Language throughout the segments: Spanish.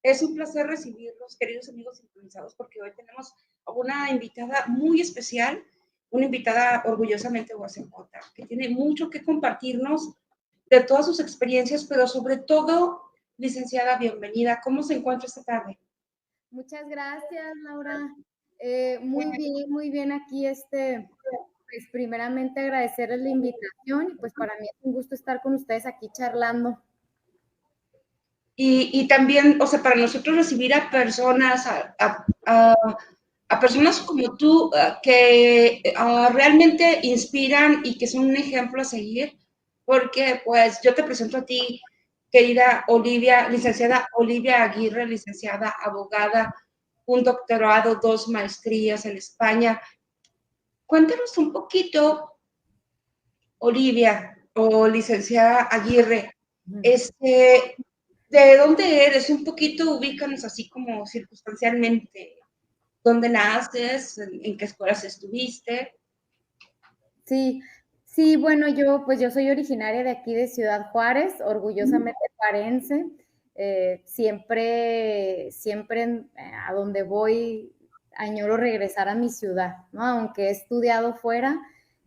Es un placer recibirlos, queridos amigos sintonizados, porque hoy tenemos una invitada muy especial, una invitada orgullosamente guasemota, que tiene mucho que compartirnos de todas sus experiencias, pero sobre todo, licenciada, bienvenida. ¿Cómo se encuentra esta tarde? Muchas gracias, Laura. Muy bien aquí, pues primeramente agradecerles la invitación y pues para mí es un gusto estar con ustedes aquí charlando. Y también, o sea, para nosotros recibir a personas, a personas como tú, que realmente inspiran y que son un ejemplo a seguir, porque pues yo te presento a ti, querida Olivia, licenciada Olivia Aguirre, licenciada abogada, un doctorado, 2 maestrías en España. Cuéntanos un poquito, Olivia o licenciada Aguirre, este, ¿de dónde eres? Un poquito ubícanos así como circunstancialmente. ¿Dónde naces? ¿En qué escuelas estuviste? Sí, sí, bueno, yo soy originaria de aquí de Ciudad Juárez, orgullosamente juarense. Siempre a donde voy añoro regresar a mi ciudad, ¿no? Aunque he estudiado fuera,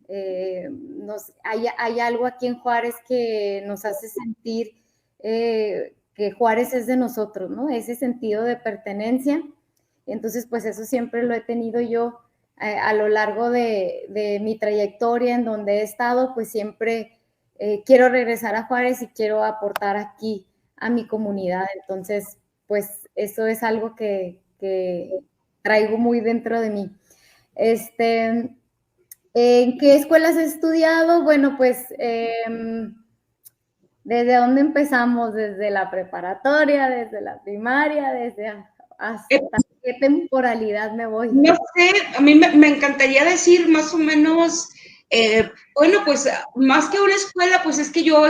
hay algo aquí en Juárez que nos hace sentir que Juárez es de nosotros, ¿no? Ese sentido de pertenencia. Entonces, pues eso siempre lo he tenido yo a lo largo de mi trayectoria en donde he estado, pues siempre quiero regresar a Juárez y quiero aportar aquí a mi comunidad. Entonces, pues eso es algo que traigo muy dentro de mí. ¿En qué escuelas he estudiado? Bueno, pues ¿desde dónde empezamos? Desde la preparatoria, desde la primaria, Eh, hasta qué temporalidad me voy. no sé, a mí me encantaría decir más o menos, bueno, pues más que una escuela, pues es que yo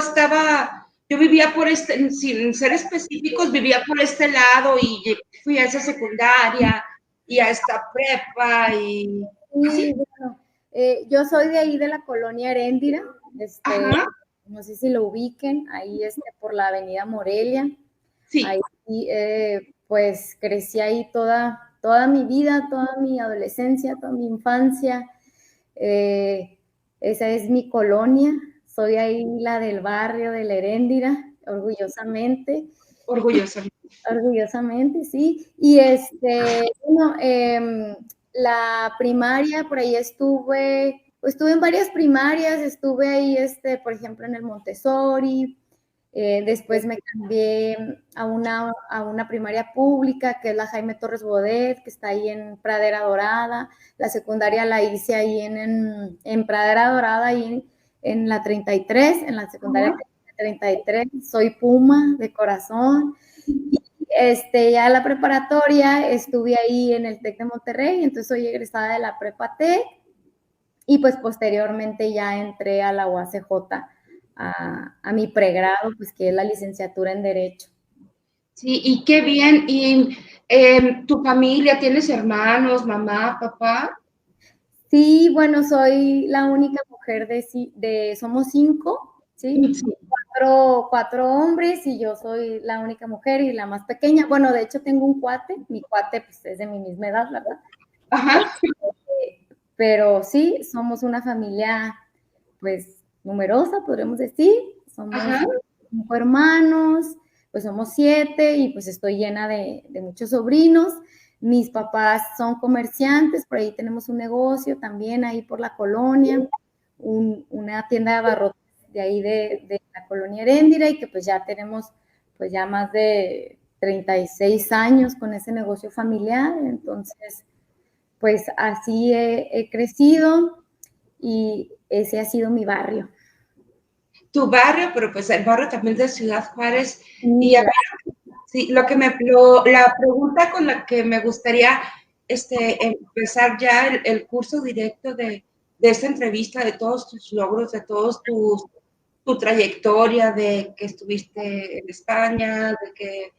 vivía por sin ser específicos, vivía por este lado y fui a esa secundaria y a esta prepa y así. Sí, bueno, yo soy de ahí de la colonia Heréndira, Ajá, no sé si lo ubiquen, ahí por la avenida Morelia, sí. ahí pues crecí ahí toda mi vida, toda mi adolescencia, toda mi infancia, eh, esa es mi colonia, soy ahí la del barrio de la Heréndira, orgullosamente, Orgullosa. orgullosamente, sí. Y bueno, la primaria, por ahí estuve en varias primarias, estuve ahí, por ejemplo, en el Montessori, después me cambié a una primaria pública, que es la Jaime Torres Bodet, que está ahí en Pradera Dorada. La secundaria la hice ahí en Pradera Dorada, ahí en la 33, en la secundaria 33. Soy Puma de corazón. Ya la preparatoria estuve ahí en el TEC de Monterrey, entonces soy egresada de la Prepa TEC y pues posteriormente ya entré a la UACJ a mi pregrado, pues que es la licenciatura en Derecho. Sí, y qué bien. ¿Y tu familia, tienes hermanos, mamá, papá? Sí, bueno, soy la única mujer somos 5, ¿sí? Sí. Cuatro hombres y yo soy la única mujer y la más pequeña. Bueno, de hecho tengo un cuate, mi cuate pues es de mi misma edad, ¿verdad? Ajá, Pero sí, somos una familia, pues, numerosa, podríamos decir. Somos ajá. 5 hermanos, pues somos 7 y pues estoy llena de muchos sobrinos. Mis papás son comerciantes, por ahí tenemos un negocio también ahí por la colonia, una tienda de abarrotes de ahí de la colonia Heréndira y que pues ya tenemos pues ya más de 36 años con ese negocio familiar. Entonces, pues así he crecido y ese ha sido mi barrio. Tu barrio, pero pues el barrio también de Ciudad Juárez. Y Sí, a claro. ver, sí, la pregunta con la que me gustaría empezar ya el curso directo de esta entrevista, de todos tus logros, de tu trayectoria, de que estuviste en España, de que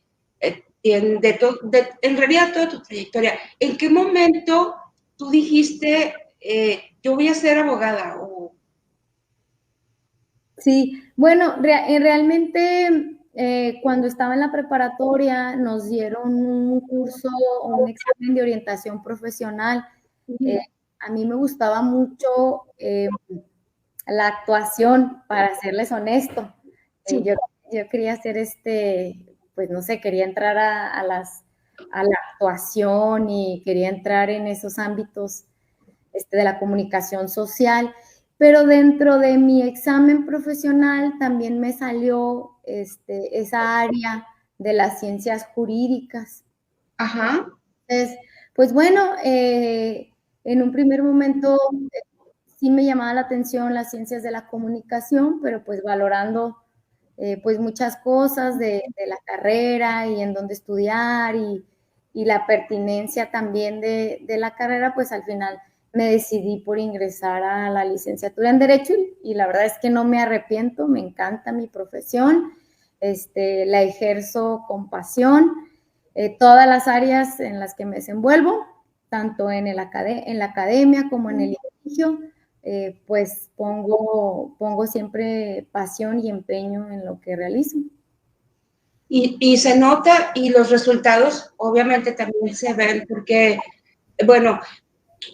en realidad toda tu trayectoria. ¿En qué momento tú dijiste, yo voy a ser abogada? O, Sí, bueno, realmente Cuando estaba en la preparatoria nos dieron un curso o un examen de orientación profesional. A mí me gustaba mucho la actuación, para serles honesto. Sí. Yo quería hacer pues no sé, quería entrar a la actuación y quería entrar en esos ámbitos de la comunicación social, pero dentro de mi examen profesional también me salió esa área de las ciencias jurídicas. Ajá. Entonces, pues bueno, en un primer momento sí me llamaba la atención las ciencias de la comunicación, pero pues valorando pues muchas cosas de la carrera y en dónde estudiar y la pertinencia también de la carrera, pues al final me decidí por ingresar a la licenciatura en Derecho y la verdad es que no me arrepiento, me encanta mi profesión, la ejerzo con pasión, todas las áreas en las que me desenvuelvo, tanto en la academia como en el litigio, pues pongo siempre pasión y empeño en lo que realizo. Y se nota y los resultados obviamente también se ven porque, bueno,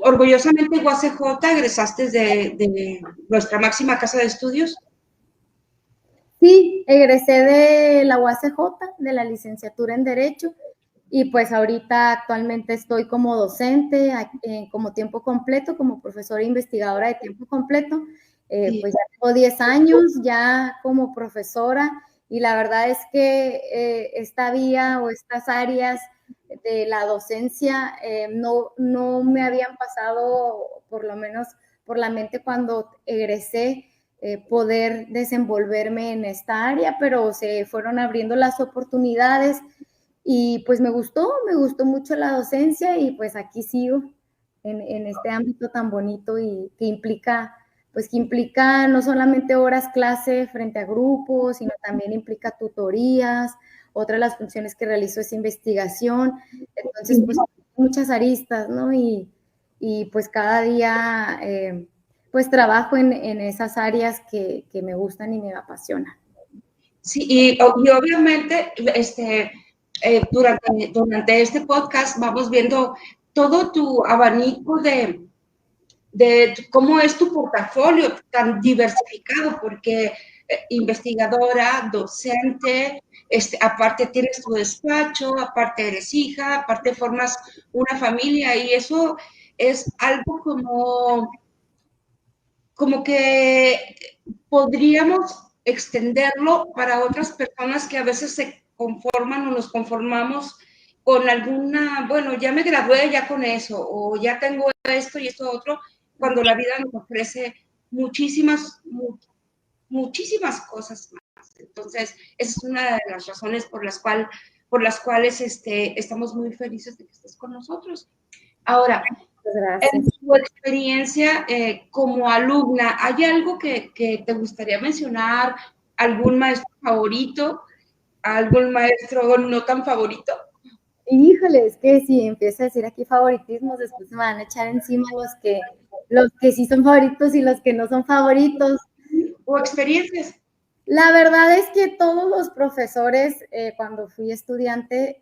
orgullosamente UACJ egresaste de nuestra máxima casa de estudios. Sí, egresé de la UACJ, de la licenciatura en Derecho, y pues ahorita actualmente estoy como docente, como tiempo completo, como profesora investigadora de tiempo completo. Sí. Pues ya tengo 10 años ya como profesora y la verdad es que esta vía o estas áreas de la docencia no me habían pasado, por lo menos por la mente cuando egresé, poder desenvolverme en esta área, pero se fueron abriendo las oportunidades y pues me gustó mucho la docencia y pues aquí sigo en este ámbito tan bonito y que implica no solamente horas clase frente a grupos, sino también implica tutorías, otra de las funciones que realizo es investigación, entonces pues muchas aristas, ¿no? Y pues cada día pues trabajo en esas áreas que me gustan y me apasionan. Sí, y obviamente durante este podcast vamos viendo todo tu abanico de cómo es tu portafolio tan diversificado, porque investigadora, docente, aparte tienes tu despacho, aparte eres hija, aparte formas una familia y eso es algo como que podríamos extenderlo para otras personas que a veces se conforman o nos conformamos con alguna, bueno, ya me gradué ya con eso, o ya tengo esto y esto otro, cuando la vida nos ofrece muchísimas cosas más. Entonces, esa es una de las razones por las cuales estamos muy felices de que estés con nosotros. Ahora, Gracias. en tu experiencia como alumna, ¿hay algo que te gustaría mencionar? ¿Algún maestro favorito? ¿Algún maestro no tan favorito? Híjole, es que si empiezo a decir aquí favoritismos, después me van a echar encima los que sí son favoritos y los que no son favoritos. ¿O experiencias? La verdad es que todos los profesores, cuando fui estudiante,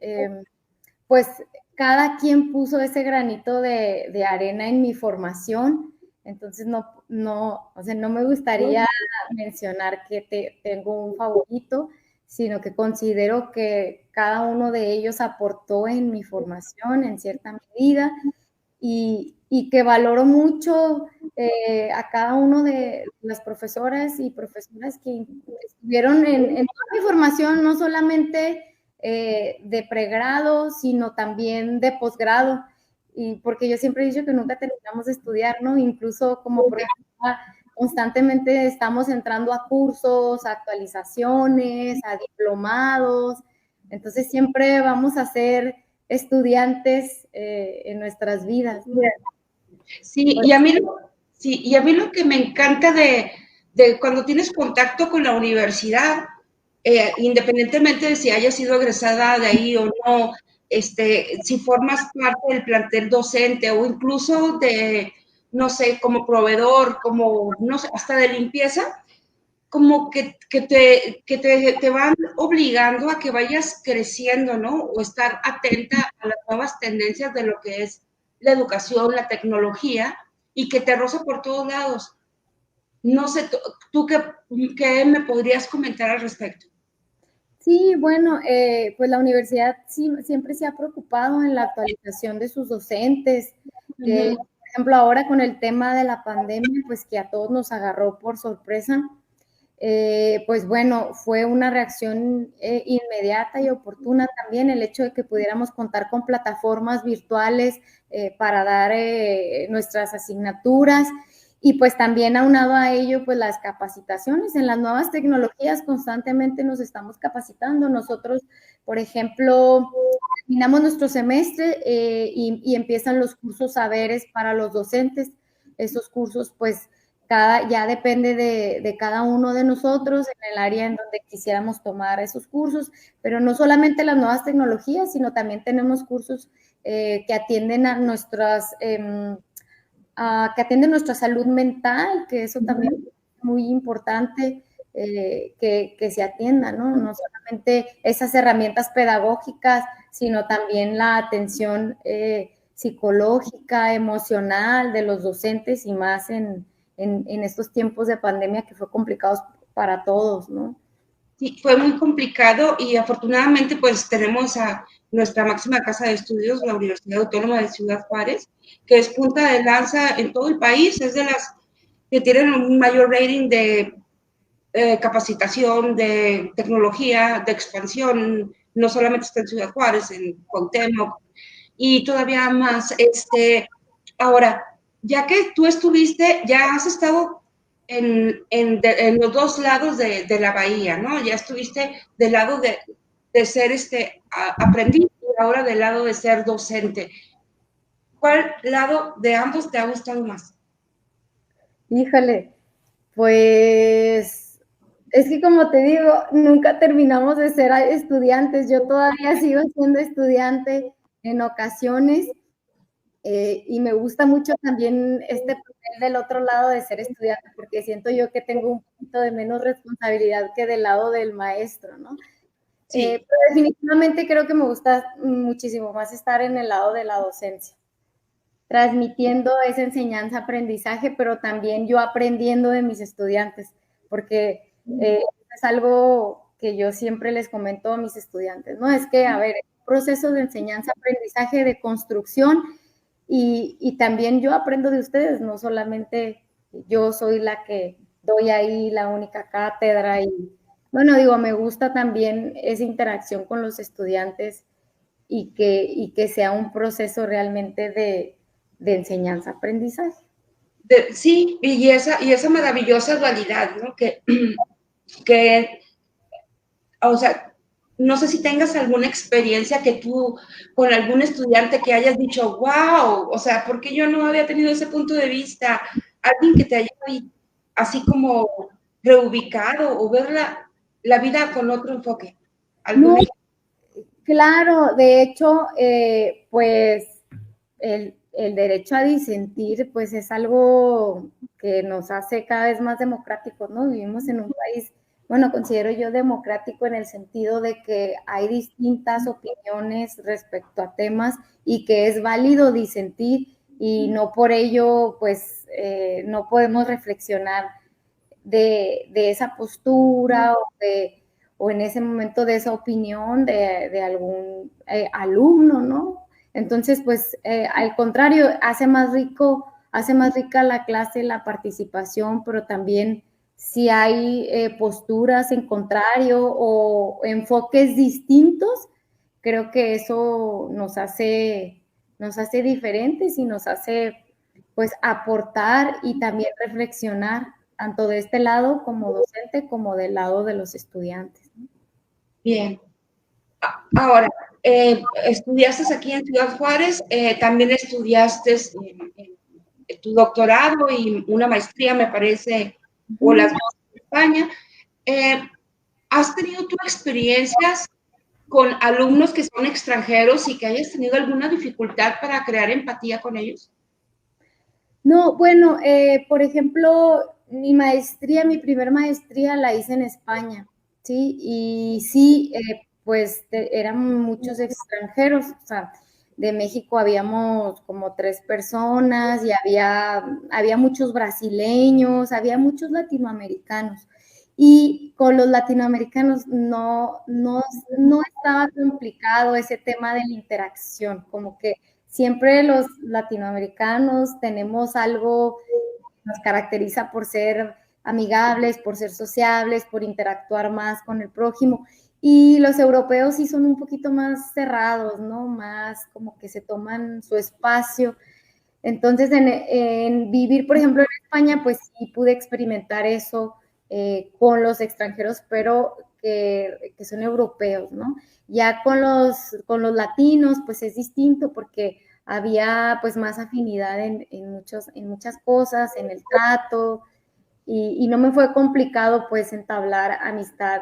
pues cada quien puso ese granito de arena en mi formación. Entonces o sea, no me gustaría mencionar que tengo un favorito, sino que considero que cada uno de ellos aportó en mi formación en cierta medida y que valoro mucho a cada uno de las profesoras y profesoras que estuvieron en toda mi formación, no solamente de pregrado, sino también de posgrado. Y porque yo siempre he dicho que nunca terminamos de estudiar, ¿no? Incluso como profesora, constantemente estamos entrando a cursos, a actualizaciones, a diplomados. Entonces siempre vamos a ser estudiantes en nuestras vidas. Sí, y a mí lo que me encanta de cuando tienes contacto con la universidad, independientemente de si hayas sido egresada de ahí o no, si formas parte del plantel docente o incluso de, no sé, como proveedor, como, no sé, hasta de limpieza, como te van obligando a que vayas creciendo, ¿no? O estar atenta a las nuevas tendencias de lo que es la educación, la tecnología, y que te roza por todos lados. No sé, ¿tú qué me podrías comentar al respecto? Sí, bueno, pues la universidad siempre se ha preocupado en la actualización de sus docentes. Por ejemplo, ahora con el tema de la pandemia, pues que a todos nos agarró por sorpresa, pues bueno, fue una reacción inmediata y oportuna también el hecho de que pudiéramos contar con plataformas virtuales para dar nuestras asignaturas y pues también aunado a ello, pues las capacitaciones en las nuevas tecnologías constantemente nos estamos capacitando. Nosotros, por ejemplo, terminamos nuestro semestre y empiezan los cursos saberes para los docentes. Esos cursos, pues, ya depende de cada uno de nosotros en el área en donde quisiéramos tomar esos cursos, pero no solamente las nuevas tecnologías, sino también tenemos cursos que atienden a que atienden nuestra salud mental, que eso también es muy importante que se atienda, ¿no? No solamente esas herramientas pedagógicas, sino también la atención psicológica, emocional de los docentes y más en estos tiempos de pandemia que fue complicados para todos, ¿no? Sí, fue muy complicado y afortunadamente pues tenemos a nuestra máxima casa de estudios, la Universidad Autónoma de Ciudad Juárez, que es punta de lanza en todo el país, es de las que tienen un mayor rating de capacitación, de tecnología, de expansión, no solamente está en Ciudad Juárez, en Cuauhtémoc, y todavía más. Ahora, ya que tú estuviste, ya has estado en los dos lados de la bahía, ¿no? Ya estuviste del lado de ser aprendiz y ahora del lado de ser docente. ¿Cuál lado de ambos te ha gustado más? Híjole, pues es que como te digo, nunca terminamos de ser estudiantes. Yo todavía sigo siendo estudiante en ocasiones y me gusta mucho también este papel del otro lado de ser estudiante, porque siento yo que tengo un poquito de menos responsabilidad que del lado del maestro, ¿no? Sí. Pero definitivamente creo que me gusta muchísimo más estar en el lado de la docencia, transmitiendo esa enseñanza-aprendizaje, pero también yo aprendiendo de mis estudiantes, porque es algo que yo siempre les comento a mis estudiantes, ¿no? Es que, a ver, es un proceso de enseñanza-aprendizaje, de construcción, y también yo aprendo de ustedes, no solamente yo soy la que doy ahí la única cátedra y, bueno, digo, me gusta también esa interacción con los estudiantes y que sea un proceso realmente de enseñanza-aprendizaje. Sí, y esa maravillosa dualidad, ¿no? Que, o sea, no sé si tengas alguna experiencia que tú, con algún estudiante que hayas dicho, wow, o sea, ¿por qué yo no había tenido ese punto de vista? Alguien que te haya así como reubicado o ver la vida con otro enfoque. No, claro, de hecho, pues el derecho a disentir, pues es algo que nos hace cada vez más democráticos, ¿no? Vivimos en un país, bueno, considero yo democrático en el sentido de que hay distintas opiniones respecto a temas y que es válido disentir y no por ello, pues, no podemos reflexionar de esa postura o en ese momento de esa opinión de algún alumno, ¿no? Entonces, pues, al contrario, hace más rica la clase, la participación, pero también si hay posturas en contrario o enfoques distintos, creo que eso nos hace diferentes y nos hace, pues, aportar y también reflexionar tanto de este lado como docente como del lado de los estudiantes. Bien. Ahora, estudiaste aquí en Ciudad Juárez, también estudiaste tu doctorado y una maestría, me parece, o las dos en España. ¿Has tenido tú experiencias con alumnos que son extranjeros y que hayas tenido alguna dificultad para crear empatía con ellos? No, bueno, por ejemplo, mi primer maestría la hice en España, ¿sí? Y sí, pues eran muchos extranjeros, o sea, de México habíamos como 3 personas y había muchos brasileños, había muchos latinoamericanos. Y con los latinoamericanos no estaba complicado ese tema de la interacción, como que siempre los latinoamericanos tenemos algo que nos caracteriza por ser amigables, por ser sociables, por interactuar más con el prójimo. Y los europeos sí son un poquito más cerrados, ¿no? Más como que se toman su espacio. Entonces, en vivir, por ejemplo, en España, pues sí pude experimentar eso con los extranjeros, pero que son europeos, ¿no? Ya con los latinos, pues es distinto porque había pues más afinidad en muchas cosas, en el trato, y no me fue complicado pues entablar amistad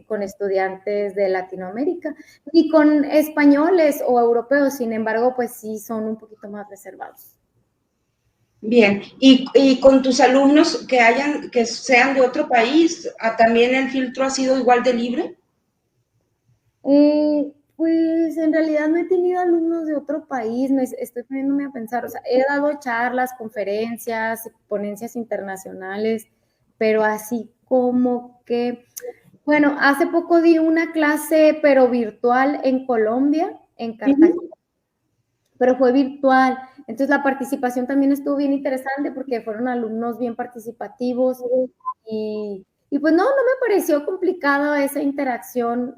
con estudiantes de Latinoamérica y con españoles o europeos, sin embargo, pues sí son un poquito más reservados. Bien, y con tus alumnos que sean de otro país, ¿también el filtro ha sido igual de libre? Pues en realidad no he tenido alumnos de otro país, estoy poniéndome a pensar, o sea, he dado charlas, conferencias, ponencias internacionales, pero así como que, bueno, hace poco di una clase, pero virtual en Colombia, en Cartagena, pero fue virtual. Entonces la participación también estuvo bien interesante porque fueron alumnos bien participativos y pues no me pareció complicado esa interacción.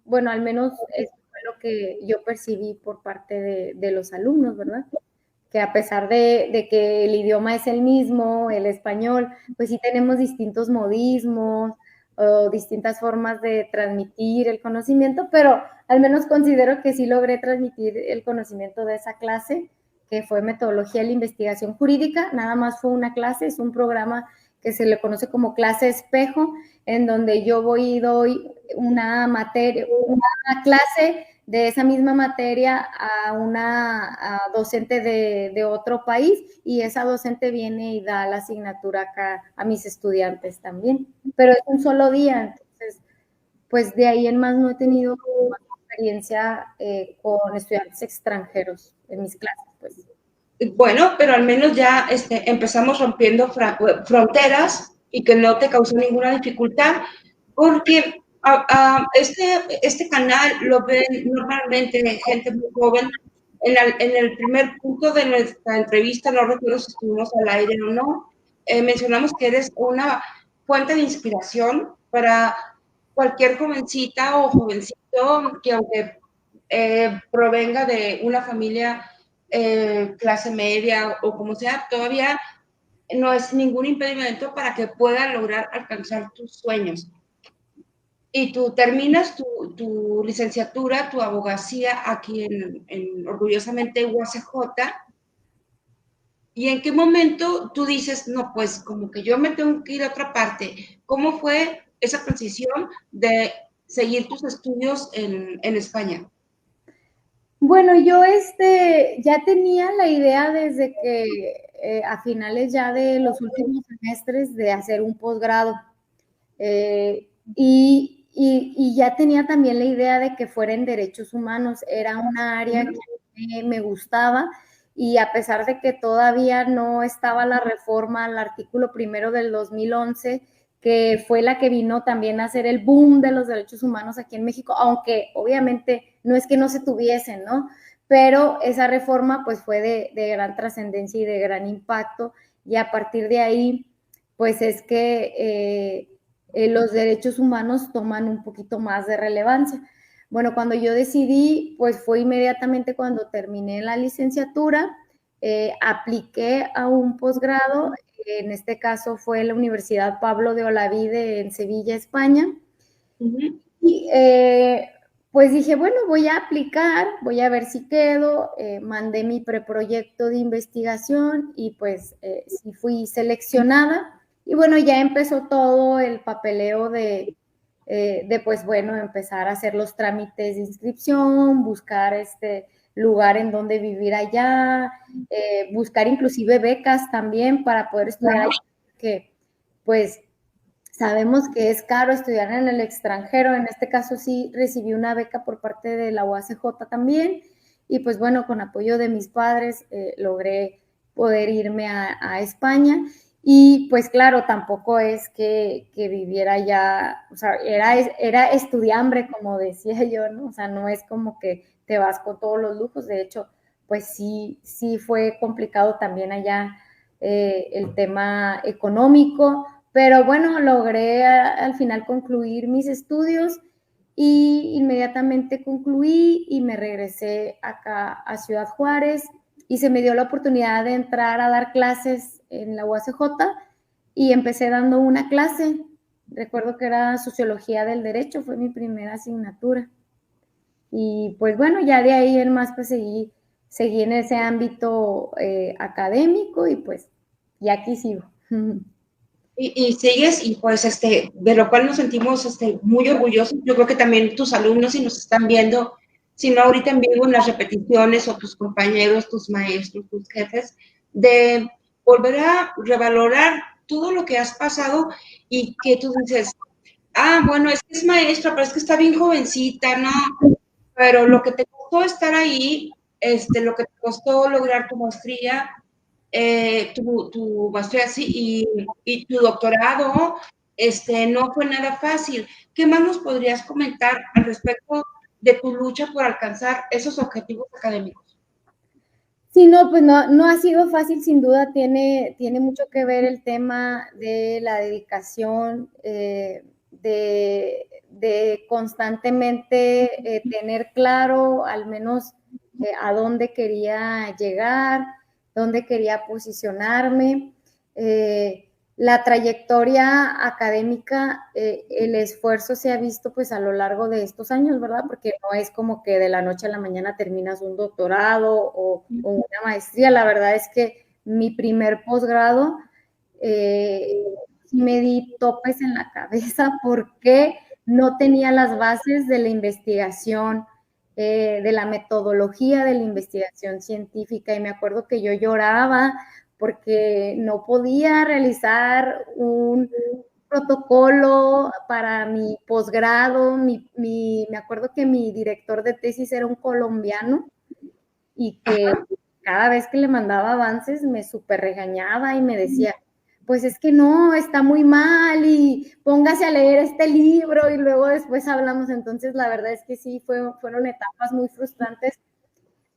Bueno, al menos eso fue lo que yo percibí por parte de los alumnos, ¿verdad? Que a pesar de que el idioma es el mismo, el español, pues sí tenemos distintos modismos o distintas formas de transmitir el conocimiento, pero al menos considero que sí logré transmitir el conocimiento de esa clase, que fue metodología de la investigación jurídica. Nada más fue una clase, es un programa que se le conoce como clase espejo, en donde yo voy y doy una materia, una clase de esa misma materia a una docente de otro país y esa docente viene y da la asignatura acá a mis estudiantes también. Pero es un solo día, entonces, pues de ahí en más no he tenido más experiencia con estudiantes extranjeros en mis clases, pues. Bueno, pero al menos ya empezamos rompiendo fronteras y que no te causó ninguna dificultad, porque este canal lo ven normalmente gente muy joven. En el primer punto de nuestra entrevista, no recuerdo si estuvimos al aire o no, mencionamos que eres una fuente de inspiración para cualquier jovencita o jovencito que aunque provenga de una familia clase media o como sea, todavía no es ningún impedimento para que puedan lograr alcanzar tus sueños. Y tú terminas tu licenciatura, tu abogacía aquí orgullosamente UACJ. ¿Y en qué momento tú dices, no, pues como que yo me tengo que ir a otra parte? ¿Cómo fue esa transición de seguir tus estudios en España? Bueno, yo ya tenía la idea desde que a finales ya de los últimos semestres de hacer un posgrado. Y ya tenía también la idea de que fuera en derechos humanos. Era una área que me gustaba y a pesar de que todavía no estaba la reforma al artículo primero del 2011, que fue la que vino también a hacer el boom de los derechos humanos aquí en México, aunque obviamente no es que no se tuviesen, ¿no? Pero esa reforma pues fue de gran trascendencia y de gran impacto y a partir de ahí pues es que los derechos humanos toman un poquito más de relevancia. Bueno, cuando yo decidí, pues fue inmediatamente cuando terminé la licenciatura, apliqué a un posgrado, en este caso fue la Universidad Pablo de Olavide en Sevilla, España, y pues dije, bueno, voy a aplicar, voy a ver si quedo, mandé mi preproyecto de investigación y pues sí fui seleccionada. Y bueno, ya empezó todo el papeleo pues bueno, empezar a hacer los trámites de inscripción, buscar este lugar en donde vivir allá, buscar inclusive becas también para poder estudiar allá, que pues sabemos que es caro estudiar en el extranjero. En este caso sí recibí una beca por parte de la UACJ también, y pues bueno, con apoyo de mis padres logré poder irme a España. Y pues claro, tampoco es que viviera ya, o sea, era estudiambre, como decía yo, ¿no? O sea, no es como que te vas con todos los lujos. De hecho, pues sí fue complicado también allá el tema económico, pero bueno, logré al final concluir mis estudios y inmediatamente concluí y me regresé acá a Ciudad Juárez y se me dio la oportunidad de entrar a dar clases en la UACJ y empecé dando una clase. Recuerdo que era Sociología del Derecho, fue mi primera asignatura. Y pues bueno, ya de ahí en más pues seguí en ese ámbito académico y pues ya aquí sigo. Y sigues, y pues de lo cual nos sentimos muy orgullosos. Yo creo que también tus alumnos, si nos están viendo, si no ahorita en vivo en las repeticiones, o tus compañeros, tus maestros, tus jefes, de volver a revalorar todo lo que has pasado y que tú dices, bueno, es que es maestra, pero es que está bien jovencita, ¿no? Pero lo que te costó estar ahí, lo que te costó lograr tu maestría, tu maestría sí, y tu doctorado, no fue nada fácil. ¿Qué más nos podrías comentar al respecto de tu lucha por alcanzar esos objetivos académicos? Sí, no, pues no ha sido fácil, sin duda tiene mucho que ver el tema de la dedicación, de constantemente tener claro al menos a dónde quería llegar, dónde quería posicionarme. La trayectoria académica, el esfuerzo se ha visto pues a lo largo de estos años, ¿verdad? Porque no es como que de la noche a la mañana terminas un doctorado o una maestría. La verdad es que mi primer posgrado me di topes en la cabeza porque no tenía las bases de la investigación, de la metodología de la investigación científica, y me acuerdo que yo lloraba porque no podía realizar un protocolo para mi posgrado. Me acuerdo que mi director de tesis era un colombiano y que cada vez que le mandaba avances me súper regañaba y me decía, pues es que no, está muy mal y póngase a leer este libro y luego después hablamos. Entonces la verdad es que sí, fueron etapas muy frustrantes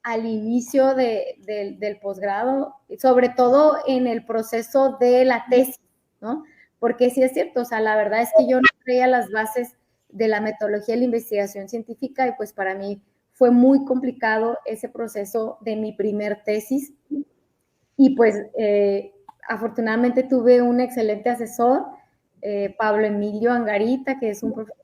al inicio del posgrado, sobre todo en el proceso de la tesis, ¿no? Porque sí es cierto, o sea, la verdad es que yo no creía las bases de la metodología de la investigación científica y pues para mí fue muy complicado ese proceso de mi primer tesis y pues afortunadamente tuve un excelente asesor, Pablo Emilio Angarita, que es un profesor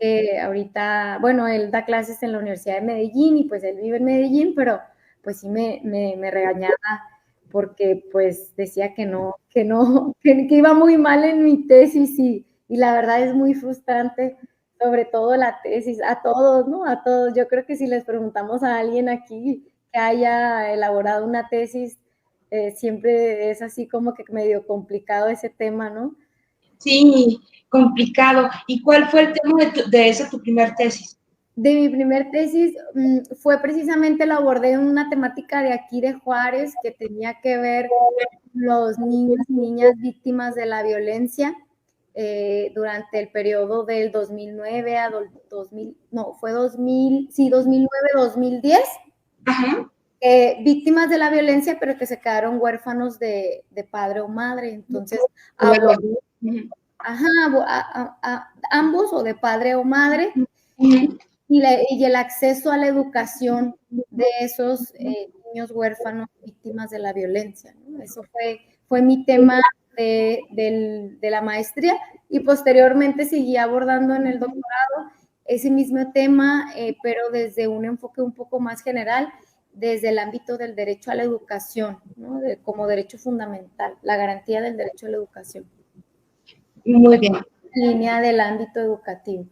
que ahorita, bueno, él da clases en la Universidad de Medellín y pues él vive en Medellín, pero pues sí me regañaba porque pues decía que iba muy mal en mi tesis y la verdad es muy frustrante, sobre todo la tesis, a todos, ¿no? A todos. Yo creo que si les preguntamos a alguien aquí que haya elaborado una tesis, siempre es así como que medio complicado ese tema, ¿no? Sí, complicado. ¿Y cuál fue el tema de esa tu primer tesis? De mi primer tesis fue precisamente, la abordé en una temática de aquí de Juárez que tenía que ver con los niños y niñas víctimas de la violencia durante el periodo del 2009 a 2000, no, fue 2000, sí, 2009-2010. Ajá. Víctimas de la violencia, pero que se quedaron huérfanos de padre o madre. Entonces, ambos o de padre o madre, y el acceso a la educación de esos niños huérfanos víctimas de la violencia, ¿no? Eso fue mi tema de la maestría, y posteriormente seguí abordando en el doctorado ese mismo tema, pero desde un enfoque un poco más general, desde el ámbito del derecho a la educación, ¿no? Como derecho fundamental, la garantía del derecho a la educación. Muy bien. En línea del ámbito educativo.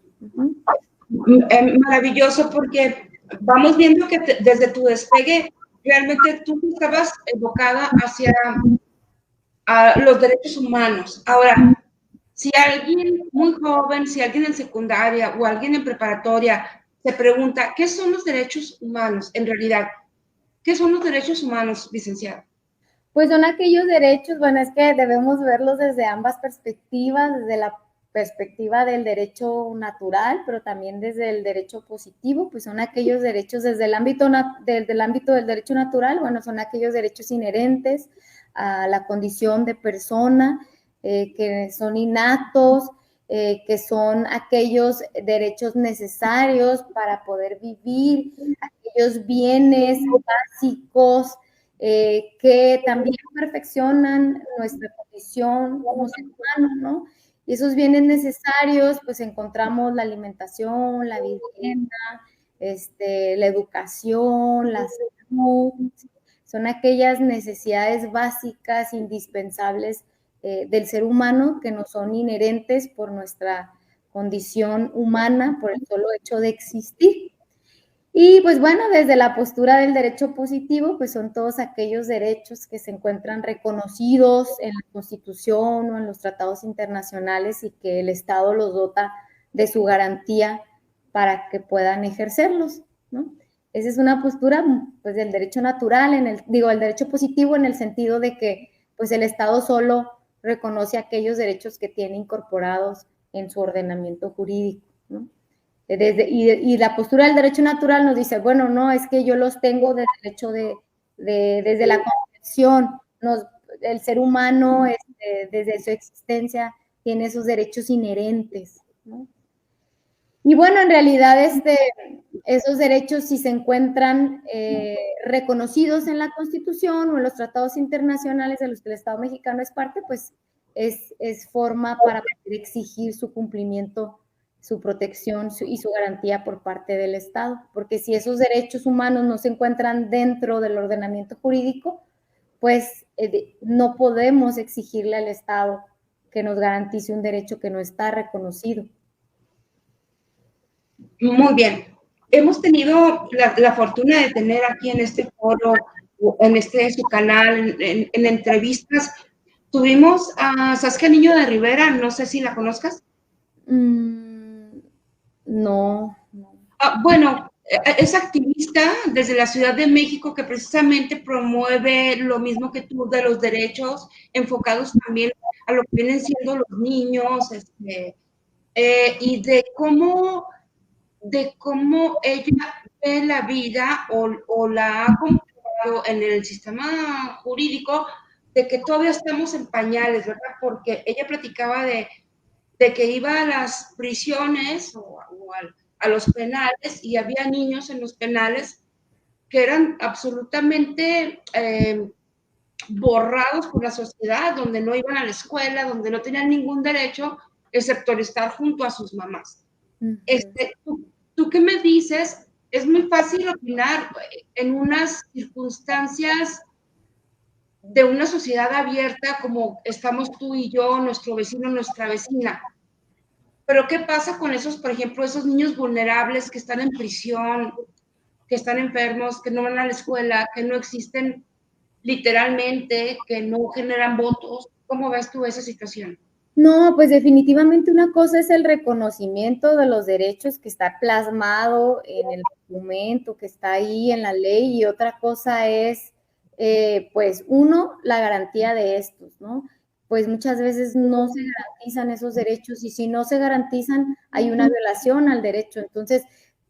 Maravilloso, porque vamos viendo que desde tu despegue realmente tú estabas evocada hacia a los derechos humanos. Ahora, si alguien muy joven, si alguien en secundaria o alguien en preparatoria se pregunta, ¿qué son los derechos humanos en realidad? ¿Qué son los derechos humanos, licenciado? Pues son aquellos derechos, bueno, es que debemos verlos desde ambas perspectivas, desde la perspectiva del derecho natural, pero también desde el derecho positivo, pues son aquellos derechos desde el ámbito del derecho natural, bueno, son aquellos derechos inherentes a la condición de persona, que son innatos, que son aquellos derechos necesarios para poder vivir, aquellos bienes básicos, que también perfeccionan nuestra condición como ser humano, ¿no? Y esos bienes necesarios, pues encontramos la alimentación, la vivienda, la educación, la salud, son aquellas necesidades básicas, indispensables del ser humano que nos son inherentes por nuestra condición humana, por el solo hecho de existir. Y pues bueno, desde la postura del derecho positivo, pues son todos aquellos derechos que se encuentran reconocidos en la Constitución o en los tratados internacionales y que el Estado los dota de su garantía para que puedan ejercerlos, ¿no? Esa es una postura, pues, del derecho natural, el derecho positivo en el sentido de que, pues, el Estado solo reconoce aquellos derechos que tiene incorporados en su ordenamiento jurídico, ¿no? Y la postura del derecho natural nos dice, bueno, no, es que yo los tengo desde el hecho desde la concepción, el ser humano desde su existencia tiene esos derechos inherentes, ¿no? Y bueno, en realidad esos derechos, si se encuentran reconocidos en la Constitución o en los tratados internacionales de los que el Estado mexicano es parte, pues es forma para poder exigir su cumplimiento, su protección y su garantía por parte del Estado. Porque si esos derechos humanos no se encuentran dentro del ordenamiento jurídico, pues no podemos exigirle al Estado que nos garantice un derecho que no está reconocido. Muy bien. Hemos tenido la fortuna de tener aquí en este foro, en su canal, en entrevistas. Tuvimos a Saskia Niño de Rivera, no sé si la conozcas. No. Bueno, es activista desde la Ciudad de México que precisamente promueve lo mismo que tú de los derechos, enfocados también a lo que vienen siendo los niños, y de cómo ella ve la vida o la ha comprobado en el sistema jurídico de que todavía estamos en pañales, ¿verdad? Porque ella platicaba de que iba a las prisiones o a los penales y había niños en los penales que eran absolutamente borrados por la sociedad, donde no iban a la escuela, donde no tenían ningún derecho, excepto estar junto a sus mamás. ¿Tú qué me dices? Es muy fácil opinar en unas circunstancias de una sociedad abierta como estamos tú y yo, nuestro vecino, nuestra vecina. Pero ¿qué pasa con esos, por ejemplo, esos niños vulnerables que están en prisión, que están enfermos, que no van a la escuela, que no existen literalmente, que no generan votos? ¿Cómo ves tú esa situación? No, pues definitivamente una cosa es el reconocimiento de los derechos que está plasmado en el documento, que está ahí en la ley, y otra cosa es, pues, la garantía de estos, ¿no? Pues muchas veces no se garantizan esos derechos y si no se garantizan hay una violación al derecho. Entonces,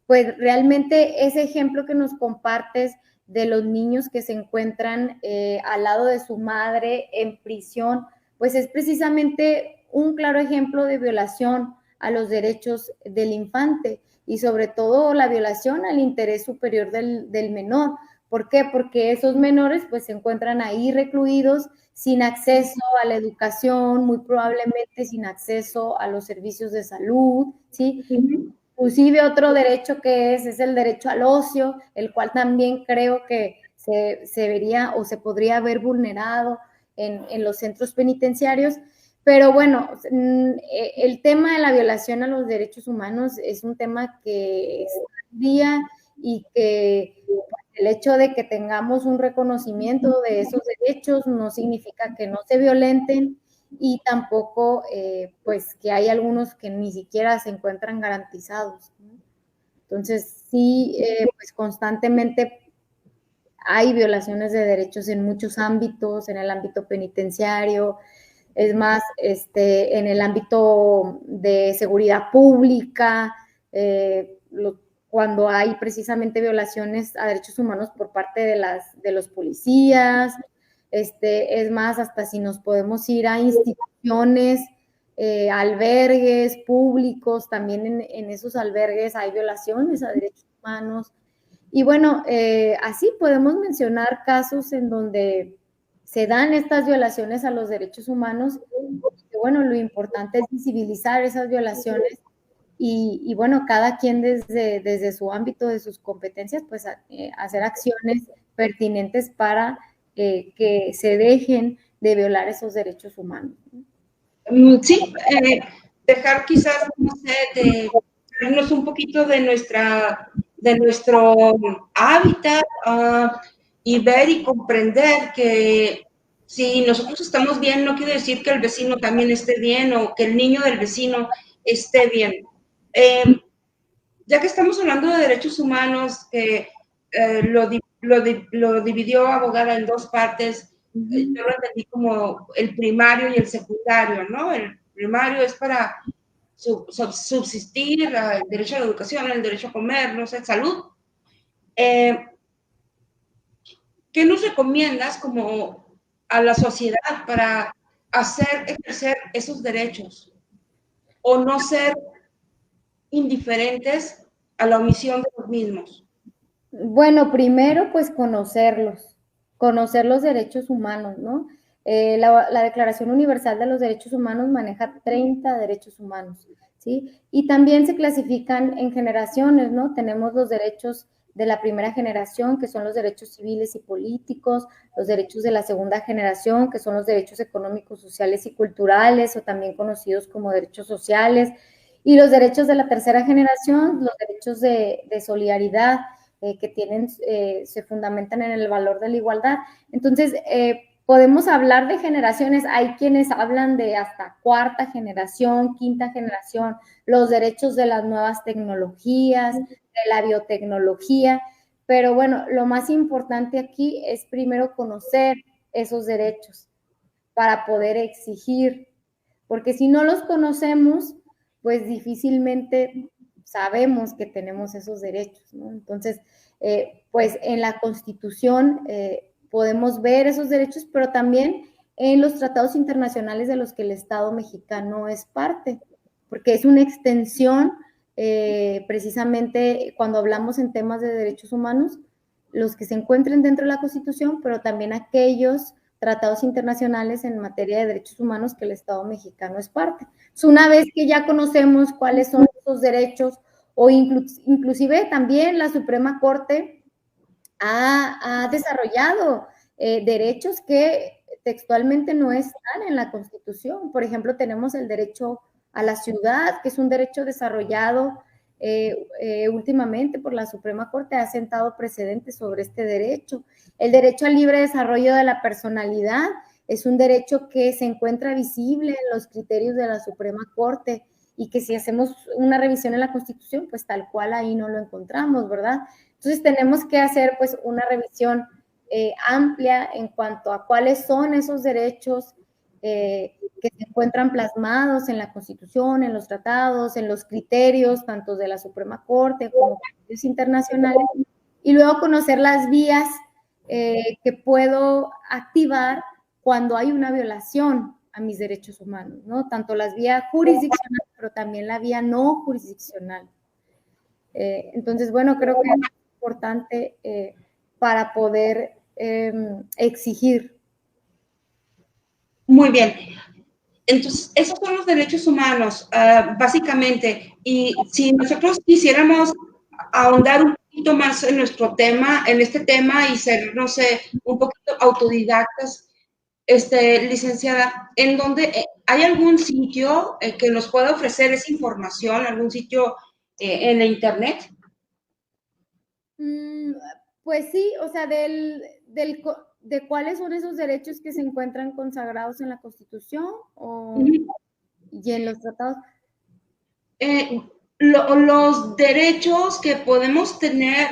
pues realmente ese ejemplo que nos compartes de los niños que se encuentran al lado de su madre en prisión, pues es precisamente un claro ejemplo de violación a los derechos del infante y sobre todo la violación al interés superior del menor. ¿Por qué? Porque esos menores pues se encuentran ahí recluidos sin acceso a la educación, muy probablemente sin acceso a los servicios de salud, ¿sí? Inclusive otro derecho que es el derecho al ocio, el cual también creo que se vería o se podría ver vulnerado en los centros penitenciarios. Pero bueno, el tema de la violación a los derechos humanos es un tema que es día y que el hecho de que tengamos un reconocimiento de esos derechos no significa que no se violenten y tampoco, pues, que hay algunos que ni siquiera se encuentran garantizados, ¿no? Entonces, sí, pues constantemente hay violaciones de derechos en muchos ámbitos, en el ámbito penitenciario, es más, en el ámbito de seguridad pública, cuando hay precisamente violaciones a derechos humanos por parte de los policías, es más, hasta si nos podemos ir a instituciones, albergues públicos, también en esos albergues hay violaciones a derechos humanos. Y bueno, así podemos mencionar casos en donde se dan estas violaciones a los derechos humanos. Y bueno, lo importante es visibilizar esas violaciones y bueno, cada quien desde su ámbito, de sus competencias, pues hacer acciones pertinentes para que se dejen de violar esos derechos humanos. Sí, dejar quizás, no sé, de salirnos un poquito de nuestro hábitat, y ver y comprender que si nosotros estamos bien, no quiere decir que el vecino también esté bien o que el niño del vecino esté bien. Ya que estamos hablando de derechos humanos, que lo dividió abogada en dos partes, yo lo entendí como el primario y el secundario, ¿no? El primario es para subsistir, el derecho a la educación, el derecho a comer, no sé, salud. ¿Qué nos recomiendas como a la sociedad para ejercer esos derechos o no ser indiferentes a la omisión de los mismos? Bueno, primero, pues conocer los derechos humanos, ¿no? La Declaración Universal de los Derechos Humanos maneja 30 derechos humanos, ¿sí? Y también se clasifican en generaciones, ¿no? Tenemos los derechos de la primera generación, que son los derechos civiles y políticos, los derechos de la segunda generación, que son los derechos económicos, sociales y culturales, o también conocidos como derechos sociales, y los derechos de la tercera generación, los derechos de solidaridad, que tienen, se fundamentan en el valor de la igualdad. Entonces, podemos hablar de generaciones, hay quienes hablan de hasta cuarta generación, quinta generación, los derechos de las nuevas tecnologías, de la biotecnología, pero bueno, lo más importante aquí es primero conocer esos derechos para poder exigir, porque si no los conocemos, pues difícilmente sabemos que tenemos esos derechos, ¿no? Entonces, pues en la Constitución podemos ver esos derechos, pero también en los tratados internacionales de los que el Estado mexicano es parte, porque es una extensión, precisamente cuando hablamos en temas de derechos humanos, los que se encuentren dentro de la Constitución, pero también aquellos tratados internacionales en materia de derechos humanos que el Estado mexicano es parte. Entonces, una vez que ya conocemos cuáles son esos derechos, o inclusive también la Suprema Corte ha desarrollado derechos que textualmente no están en la Constitución. Por ejemplo, tenemos el derecho a la ciudad, que es un derecho desarrollado últimamente por la Suprema Corte, ha sentado precedentes sobre este derecho. El derecho al libre desarrollo de la personalidad es un derecho que se encuentra visible en los criterios de la Suprema Corte y que si hacemos una revisión en la Constitución, pues tal cual ahí no lo encontramos, ¿verdad? Entonces tenemos que hacer pues una revisión amplia en cuanto a cuáles son esos derechos que se encuentran plasmados en la Constitución, en los tratados, en los criterios, tanto de la Suprema Corte como criterios internacionales, y luego conocer las vías que puedo activar cuando hay una violación a mis derechos humanos, ¿no? Tanto las vías jurisdiccionales, pero también la vía no jurisdiccional. Entonces, bueno, creo que es importante para poder exigir. Muy bien. Entonces, esos son los derechos humanos, básicamente. Y si nosotros quisiéramos ahondar un poquito más en nuestro tema, en este tema, y ser, no sé, un poquito autodidactas, licenciada, ¿en dónde hay algún sitio que nos pueda ofrecer esa información, algún sitio en la internet? Pues sí, o sea, de cuáles son esos derechos que se encuentran consagrados en la Constitución y en los tratados. Los derechos que podemos tener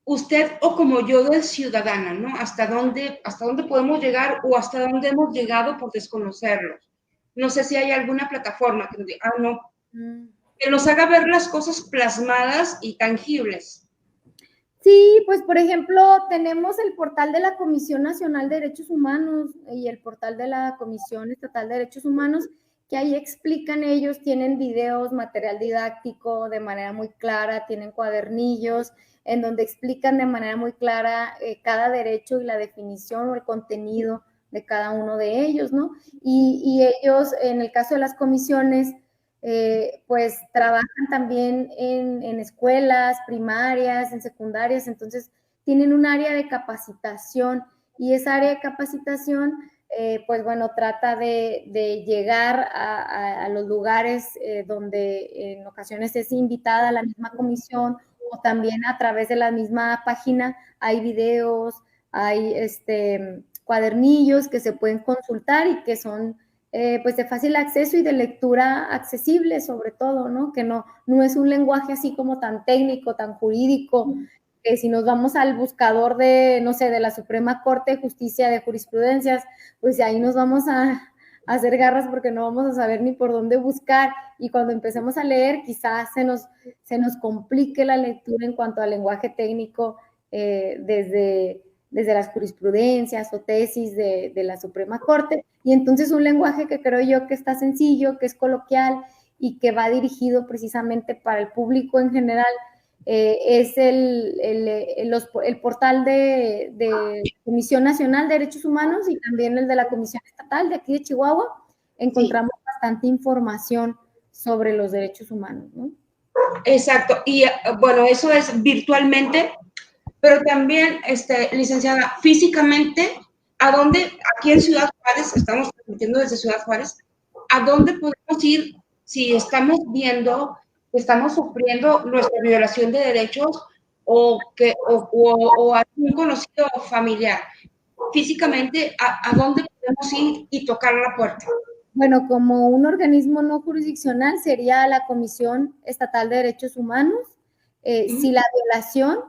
usted o como yo de ciudadana, ¿no? Hasta dónde podemos llegar o hasta dónde hemos llegado por desconocerlos. No sé si hay alguna plataforma que nos diga, no, que nos haga ver las cosas plasmadas y tangibles. Sí, pues por ejemplo, tenemos el portal de la Comisión Nacional de Derechos Humanos y el portal de la Comisión Estatal de Derechos Humanos, que ahí explican ellos, tienen videos, material didáctico de manera muy clara, tienen cuadernillos en donde explican de manera muy clara cada derecho y la definición o el contenido de cada uno de ellos, ¿no? Y ellos, en el caso de las comisiones, pues trabajan también en escuelas primarias, en secundarias, entonces tienen un área de capacitación y esa área de capacitación, pues bueno, trata de llegar a los lugares donde en ocasiones es invitada la misma comisión o también a través de la misma página hay videos, hay cuadernillos que se pueden consultar y que son pues de fácil acceso y de lectura accesible sobre todo, ¿no? Que no es un lenguaje así como tan técnico, tan jurídico, que si nos vamos al buscador de, no sé, de la Suprema Corte de Justicia de Jurisprudencias, pues ahí nos vamos a hacer garras porque no vamos a saber ni por dónde buscar y cuando empecemos a leer quizás se nos complique la lectura en cuanto al lenguaje técnico desde las jurisprudencias o tesis de la Suprema Corte, y entonces un lenguaje que creo yo que está sencillo, que es coloquial y que va dirigido precisamente para el público en general, es el portal de Comisión Nacional de Derechos Humanos y también el de la Comisión Estatal de aquí de Chihuahua. Encontramos bastante información sobre los derechos humanos, ¿no? Exacto, y bueno, eso es virtualmente, pero también, licenciada, físicamente, ¿a dónde, aquí en Ciudad Juárez, estamos transmitiendo desde Ciudad Juárez, a dónde podemos ir si estamos viendo que estamos sufriendo nuestra violación de derechos o algún conocido familiar? Físicamente, ¿a dónde podemos ir y tocar la puerta? Bueno, como un organismo no jurisdiccional sería la Comisión Estatal de Derechos Humanos. Si la violación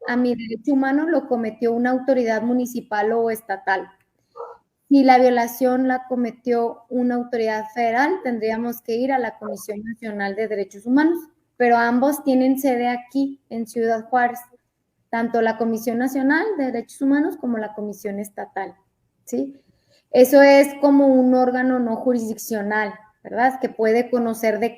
a mi derecho humano lo cometió una autoridad municipal o estatal. Si la violación la cometió una autoridad federal, tendríamos que ir a la Comisión Nacional de Derechos Humanos, pero ambos tienen sede aquí en Ciudad Juárez, tanto la Comisión Nacional de Derechos Humanos como la Comisión Estatal, ¿sí? Eso es como un órgano no jurisdiccional, ¿verdad? Que puede conocer de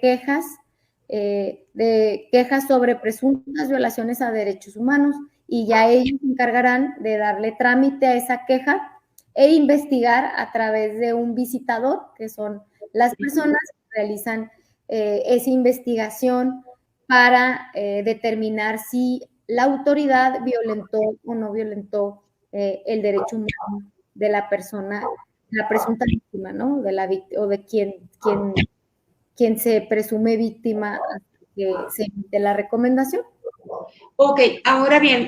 quejas sobre presuntas violaciones a derechos humanos y ya ellos se encargarán de darle trámite a esa queja e investigar a través de un visitador, que son las personas que realizan esa investigación para determinar si la autoridad violentó o no violentó el derecho humano de la persona, la presunta víctima, ¿no? O de quien se presume víctima hasta que se emite la recomendación. Ok, ahora bien,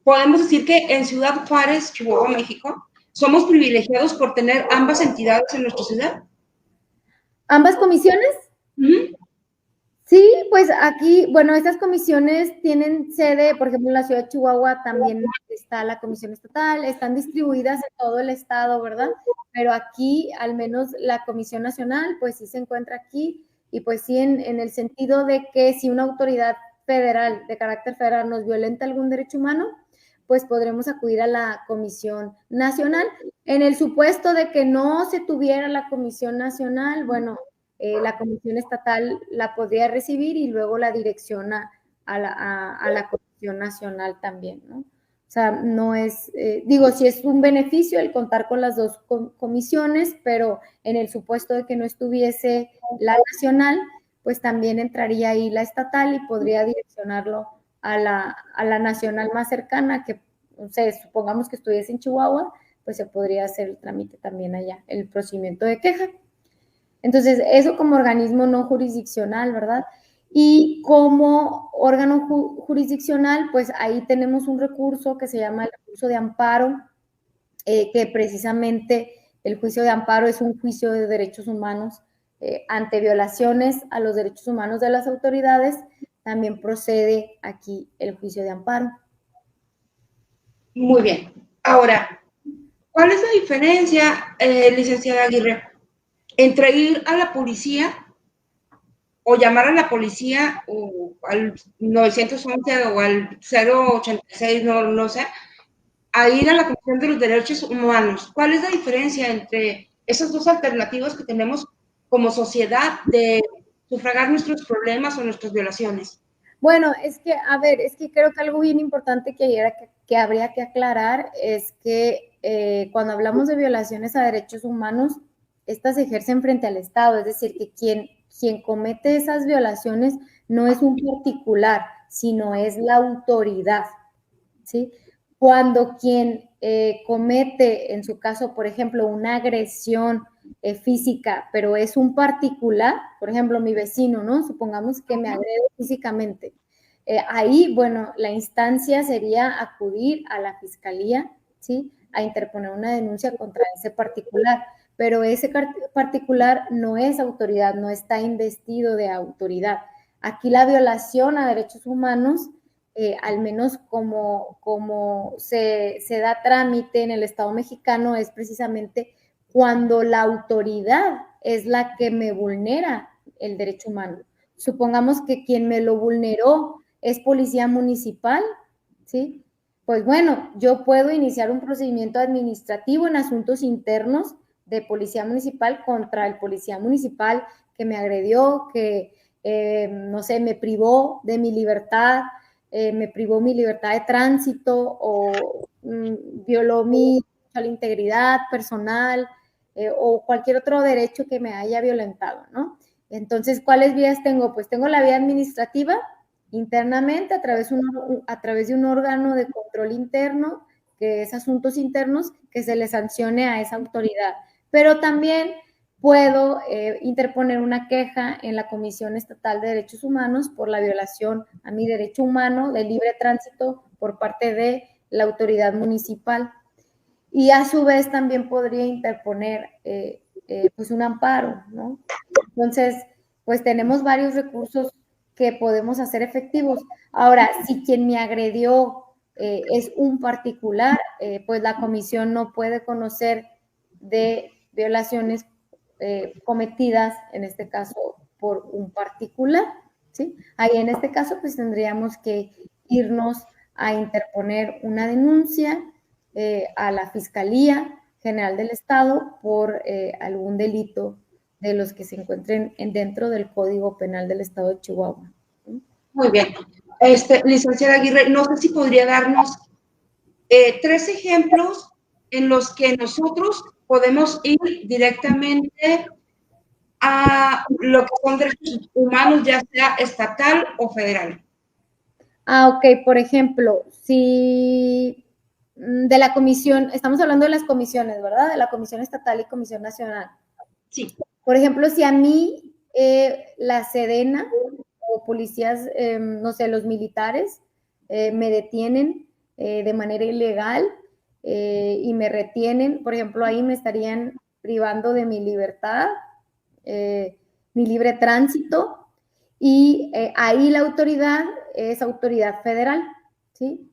podemos decir que en Ciudad Juárez, Chihuahua, México, somos privilegiados por tener ambas entidades en nuestra ciudad. ¿Ambas comisiones? Sí, pues aquí, bueno, estas comisiones tienen sede, por ejemplo, en la ciudad de Chihuahua también está la comisión estatal, están distribuidas en todo el estado, ¿verdad? Pero aquí, al menos la Comisión Nacional, pues sí se encuentra aquí, y pues sí en el sentido de que si una autoridad federal, de carácter federal, nos violenta algún derecho humano, pues podremos acudir a la Comisión Nacional. En el supuesto de que no se tuviera la Comisión Nacional, bueno, la Comisión Estatal la podría recibir y luego la direcciona a la Comisión Nacional también, ¿no? O sea, no es, digo, sí es un beneficio el contar con las dos comisiones, pero en el supuesto de que no estuviese la nacional, pues también entraría ahí la estatal y podría direccionarlo a la nacional más cercana, que, no sé, supongamos que estuviese en Chihuahua, pues se podría hacer el trámite también allá, el procedimiento de queja. Entonces, eso como organismo no jurisdiccional, ¿verdad? Y como órgano jurisdiccional, pues ahí tenemos un recurso que se llama el recurso de amparo, que precisamente el juicio de amparo es un juicio de derechos humanos ante violaciones a los derechos humanos de las autoridades. También procede aquí el juicio de amparo. Muy bien. Ahora, ¿cuál es la diferencia, licenciada Aguirre, entre ir a la policía o llamar a la policía o al 911 o al 086, no sé, a ir a la Comisión de los Derechos Humanos? ¿Cuál es la diferencia entre esas dos alternativas que tenemos como sociedad de sufragar nuestros problemas o nuestras violaciones? Bueno, es que, a ver, es que creo que algo bien importante que habría que aclarar es que cuando hablamos de violaciones a derechos humanos, estas se ejercen frente al Estado, es decir, que quien comete esas violaciones no es un particular, sino es la autoridad, ¿sí? Cuando quien comete, en su caso, por ejemplo, una agresión física, pero es un particular, por ejemplo, mi vecino, ¿no? Supongamos que me agrede físicamente. Ahí, bueno, la instancia sería acudir a la fiscalía, ¿sí? A interponer una denuncia contra ese particular, pero ese particular no es autoridad, no está investido de autoridad. Aquí la violación a derechos humanos, al menos como se da trámite en el Estado mexicano, es precisamente cuando la autoridad es la que me vulnera el derecho humano. Supongamos que quien me lo vulneró es policía municipal, ¿sí? Pues bueno, yo puedo iniciar un procedimiento administrativo en asuntos internos de policía municipal contra el policía municipal que me agredió, que, no sé, me privó de mi libertad, me privó mi libertad de tránsito o violó mi a la integridad personal, o cualquier otro derecho que me haya violentado, ¿no? Entonces, ¿cuáles vías tengo? Pues tengo la vía administrativa internamente a través de un órgano de control interno, que es asuntos internos, que se le sancione a esa autoridad. Pero también puedo interponer una queja en la Comisión Estatal de Derechos Humanos por la violación a mi derecho humano de libre tránsito por parte de la autoridad municipal. Y a su vez también podría interponer pues un amparo, ¿no? Entonces, pues tenemos varios recursos que podemos hacer efectivos. Ahora, si quien me agredió es un particular, pues la comisión no puede conocer de violaciones cometidas, en este caso, por un particular, ¿sí? Ahí en este caso, pues tendríamos que irnos a interponer una denuncia a la Fiscalía General del Estado por algún delito de los que se encuentren dentro del Código Penal del Estado de Chihuahua. Muy bien. Licenciada Aguirre, no sé si podría darnos 3 ejemplos en los que nosotros podemos ir directamente a lo que son derechos humanos, ya sea estatal o federal. Ok, por ejemplo, si de la comisión, estamos hablando de las comisiones, ¿verdad? De la Comisión Estatal y Comisión Nacional. Sí. Por ejemplo, si a mí la Sedena o policías, no sé, los militares me detienen de manera ilegal y me retienen, por ejemplo, ahí me estarían privando de mi libertad, mi libre tránsito, y ahí la autoridad es autoridad federal, ¿sí?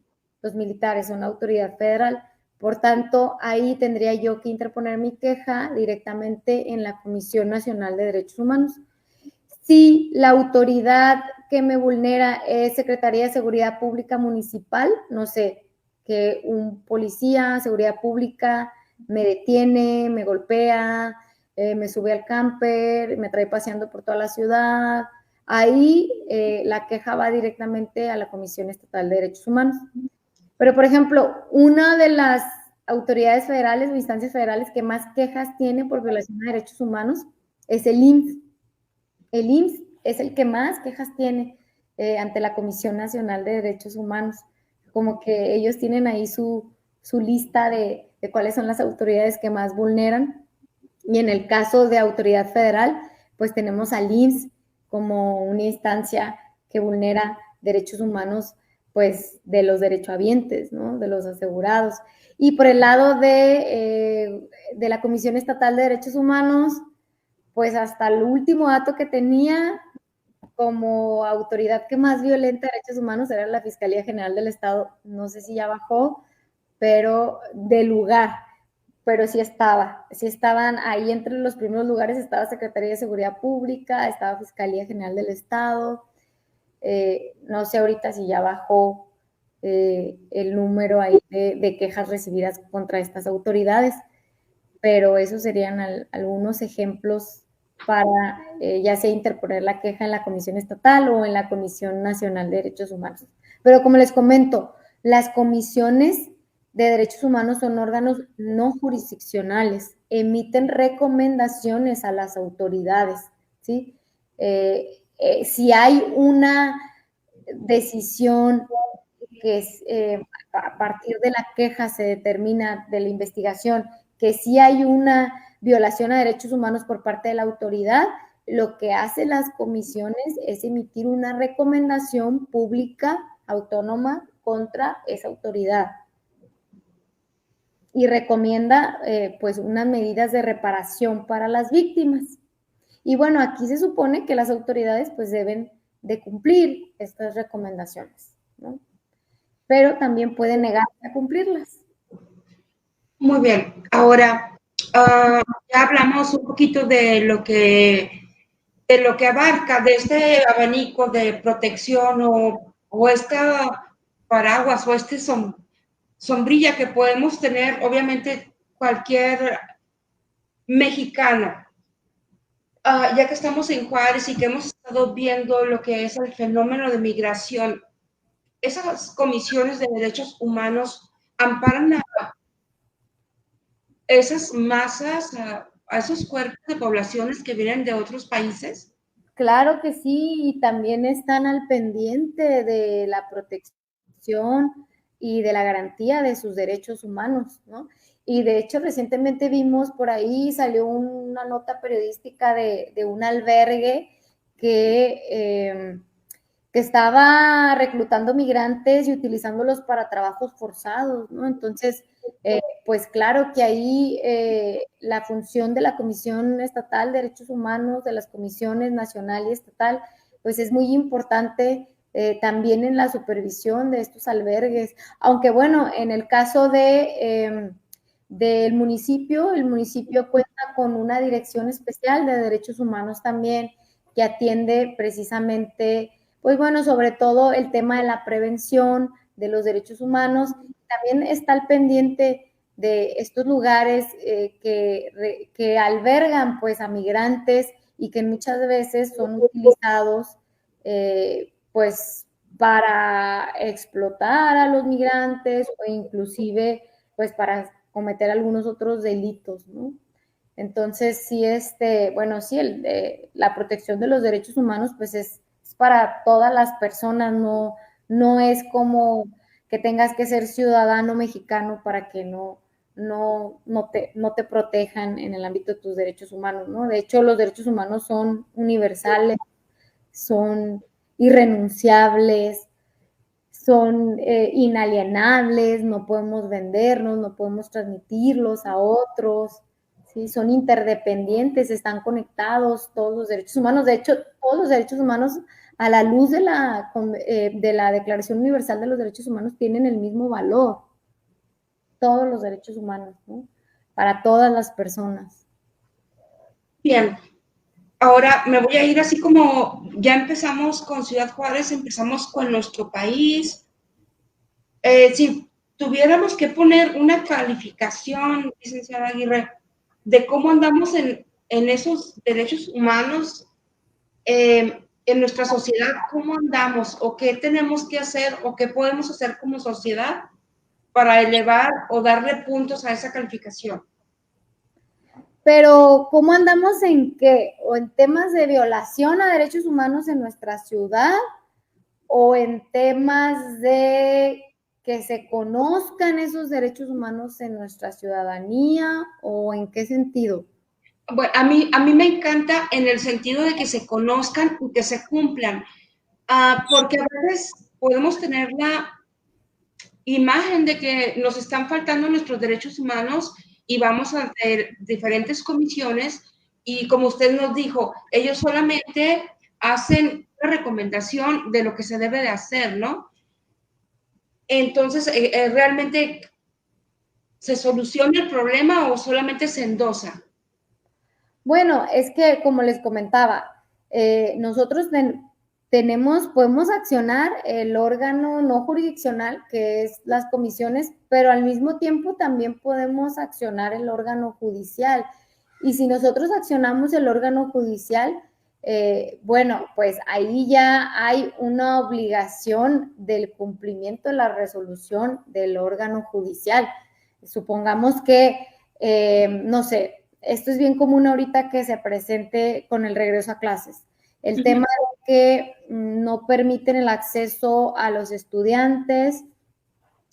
Los militares son autoridad federal. Por tanto, ahí tendría yo que interponer mi queja directamente en la Comisión Nacional de Derechos Humanos. Si la autoridad que me vulnera es Secretaría de Seguridad Pública Municipal, no sé, que un policía, seguridad pública, me detiene, me golpea, me sube al camper, me trae paseando por toda la ciudad, ahí la queja va directamente a la Comisión Estatal de Derechos Humanos. Pero, por ejemplo, una de las autoridades federales o instancias federales que más quejas tiene por violación de derechos humanos es el IMSS. El IMSS es el que más quejas tiene ante la Comisión Nacional de Derechos Humanos. Como que ellos tienen ahí su lista de cuáles son las autoridades que más vulneran. Y en el caso de autoridad federal, pues tenemos al IMSS, como una instancia que vulnera derechos humanos, pues, de los derechohabientes, ¿no? De los asegurados. Y por el lado de la Comisión Estatal de Derechos Humanos, pues hasta el último dato que tenía como autoridad que más violenta derechos humanos era la Fiscalía General del Estado. No sé si ya bajó, pero de lugar, pero sí estaban ahí entre los primeros lugares, estaba Secretaría de Seguridad Pública, estaba Fiscalía General del Estado, no sé ahorita si ya bajó el número ahí de quejas recibidas contra estas autoridades, pero esos serían algunos ejemplos para ya sea interponer la queja en la Comisión Estatal o en la Comisión Nacional de Derechos Humanos. Pero como les comento, las comisiones de derechos humanos son órganos no jurisdiccionales, emiten recomendaciones a las autoridades, ¿sí? Si hay una decisión que es, a partir de la queja se determina de la investigación que sí hay una violación a derechos humanos por parte de la autoridad, lo que hacen las comisiones es emitir una recomendación pública autónoma contra esa autoridad y recomienda pues unas medidas de reparación para las víctimas. Y bueno, aquí se supone que las autoridades pues deben de cumplir estas recomendaciones, ¿no? Pero también pueden negarse a cumplirlas. Muy bien. Ahora, ya hablamos un poquito de lo que abarca, de este abanico de protección o esta paraguas o este sombrilla que podemos tener, obviamente, cualquier mexicano. Ya que estamos en Juárez y que hemos estado viendo lo que es el fenómeno de migración, esas comisiones de derechos humanos amparan a esas masas, a esos cuerpos de poblaciones que vienen de otros países. Claro que sí, y también están al pendiente de la protección y de la garantía de sus derechos humanos, ¿no? Y de hecho, recientemente vimos por ahí, salió una nota periodística de un albergue que que estaba reclutando migrantes y utilizándolos para trabajos forzados, ¿no? Entonces, pues claro que ahí la función de la Comisión Estatal de Derechos Humanos, de las comisiones nacional y estatal, pues es muy importante también en la supervisión de estos albergues. Aunque bueno, en el caso del municipio, el municipio cuenta con una dirección especial de derechos humanos también que atiende precisamente pues bueno, sobre todo el tema de la prevención de los derechos humanos, también está al pendiente de estos lugares que albergan pues a migrantes y que muchas veces son utilizados pues para explotar a los migrantes o inclusive pues para cometer algunos otros delitos, ¿no? Entonces, sí, bueno, sí, la protección de los derechos humanos, pues es para todas las personas, no es como que tengas que ser ciudadano mexicano para que no te protejan en el ámbito de tus derechos humanos, ¿no? De hecho, los derechos humanos son universales, son irrenunciables, son inalienables, no podemos vendernos, no podemos transmitirlos a otros, ¿sí? Son interdependientes, están conectados todos los derechos humanos. De hecho, todos los derechos humanos, a la luz de la Declaración Universal de los Derechos Humanos, tienen el mismo valor. Todos los derechos humanos, ¿no? Para todas las personas. Bien, ahora me voy a ir así como ya empezamos con Ciudad Juárez, empezamos con nuestro país. Si tuviéramos que poner una calificación, licenciada Aguirre, de cómo andamos en esos derechos humanos en nuestra sociedad, cómo andamos o qué tenemos que hacer o qué podemos hacer como sociedad para elevar o darle puntos a esa calificación. Pero, ¿cómo andamos en qué? ¿O en temas de violación a derechos humanos en nuestra ciudad? ¿O en temas de que se conozcan esos derechos humanos en nuestra ciudadanía? ¿O en qué sentido? Bueno, a mí me encanta en el sentido de que se conozcan y que se cumplan, porque a veces podemos tener la imagen de que nos están faltando nuestros derechos humanos y vamos a hacer diferentes comisiones y como usted nos dijo, ellos solamente hacen una recomendación de lo que se debe de hacer, ¿no? Entonces, ¿realmente se soluciona el problema o solamente se endosa? Bueno, es que como les comentaba, nosotros podemos accionar el órgano no jurisdiccional, que es las comisiones, pero al mismo tiempo también podemos accionar el órgano judicial. Y si nosotros accionamos el órgano judicial, bueno, pues ahí ya hay una obligación del cumplimiento de la resolución del órgano judicial. Supongamos que, no sé, esto es bien común ahorita que se presente con el regreso a clases. El tema de que no permiten el acceso a los estudiantes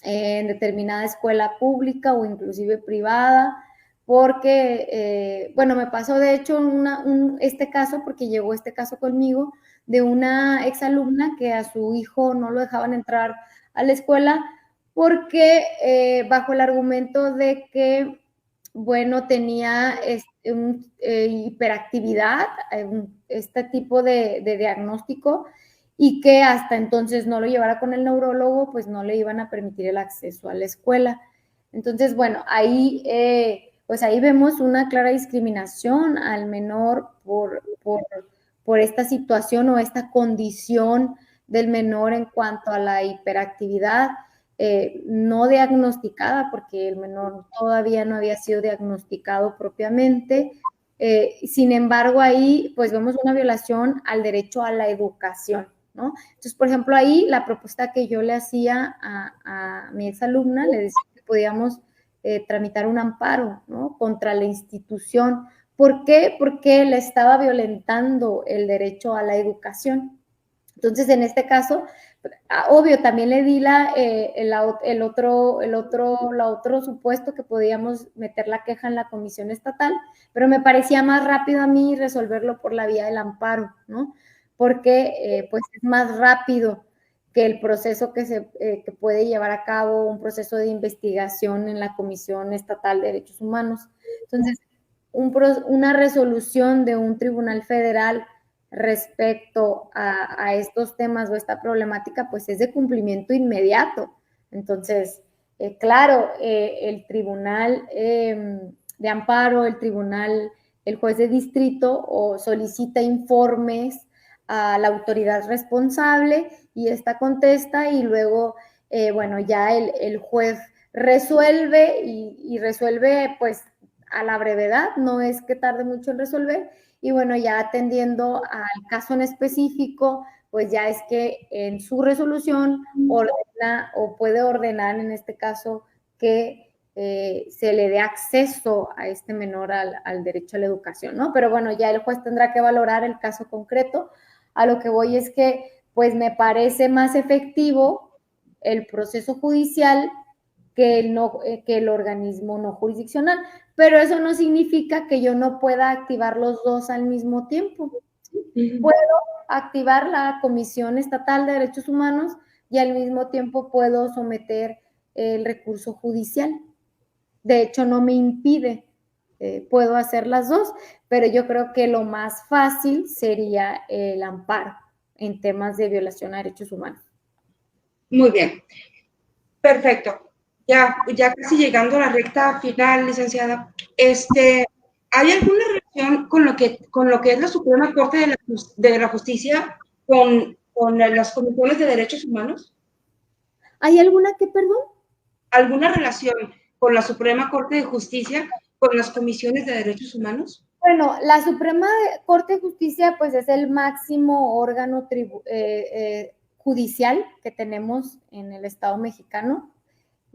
en determinada escuela pública o inclusive privada, porque, bueno, me pasó de hecho este caso, porque llegó este caso conmigo, de una exalumna que a su hijo no lo dejaban entrar a la escuela porque bajo el argumento de que, bueno, tenía hiperactividad, este tipo de diagnóstico, y que hasta entonces no lo llevara con el neurólogo, pues no le iban a permitir el acceso a la escuela. Entonces, bueno, ahí, pues ahí vemos una clara discriminación al menor por esta situación o esta condición del menor en cuanto a la hiperactividad no diagnosticada, porque el menor todavía no había sido diagnosticado propiamente. Sin embargo, ahí pues vemos una violación al derecho a la educación, ¿no? Entonces, por ejemplo, ahí la propuesta que yo le hacía a mi exalumna, le decía que podíamos tramitar un amparo, ¿no? Contra la institución. ¿Por qué? Porque le estaba violentando el derecho a la educación. Entonces, en este caso, obvio, también le di el otro supuesto que podíamos meter la queja en la comisión estatal, pero me parecía más rápido a mí resolverlo por la vía del amparo, ¿no? Porque pues es más rápido que el proceso que puede llevar a cabo un proceso de investigación en la Comisión Estatal de Derechos Humanos. Entonces, una resolución de un tribunal federal respecto estos temas o esta problemática, pues es de cumplimiento inmediato. Entonces, claro, el tribunal de amparo, el juez de distrito o solicita informes a la autoridad responsable y esta contesta y luego, bueno, ya el juez resuelve y resuelve pues a la brevedad, no es que tarde mucho en resolver, y bueno, ya atendiendo al caso en específico, pues ya es que en su resolución ordena o puede ordenar en este caso que se le dé acceso a este menor al derecho a la educación, ¿no? Pero bueno, ya el juez tendrá que valorar el caso concreto. A lo que voy es que, pues me parece más efectivo el proceso judicial que el organismo no jurisdiccional. Pero eso no significa que yo no pueda activar los dos al mismo tiempo. Puedo activar la Comisión Estatal de Derechos Humanos y al mismo tiempo puedo someter el recurso judicial. De hecho, no me impide, puedo hacer las dos, pero yo creo que lo más fácil sería el amparo en temas de violación a derechos humanos. Muy bien, perfecto. Ya casi llegando a la recta final, licenciada, ¿hay alguna relación con lo que es la Suprema Corte de la Justicia con las comisiones de derechos humanos? ¿Hay alguna que, perdón? ¿Alguna relación con la Suprema Corte de Justicia con las comisiones de derechos humanos? Bueno, la Suprema Corte de Justicia pues es el máximo órgano judicial que tenemos en el Estado mexicano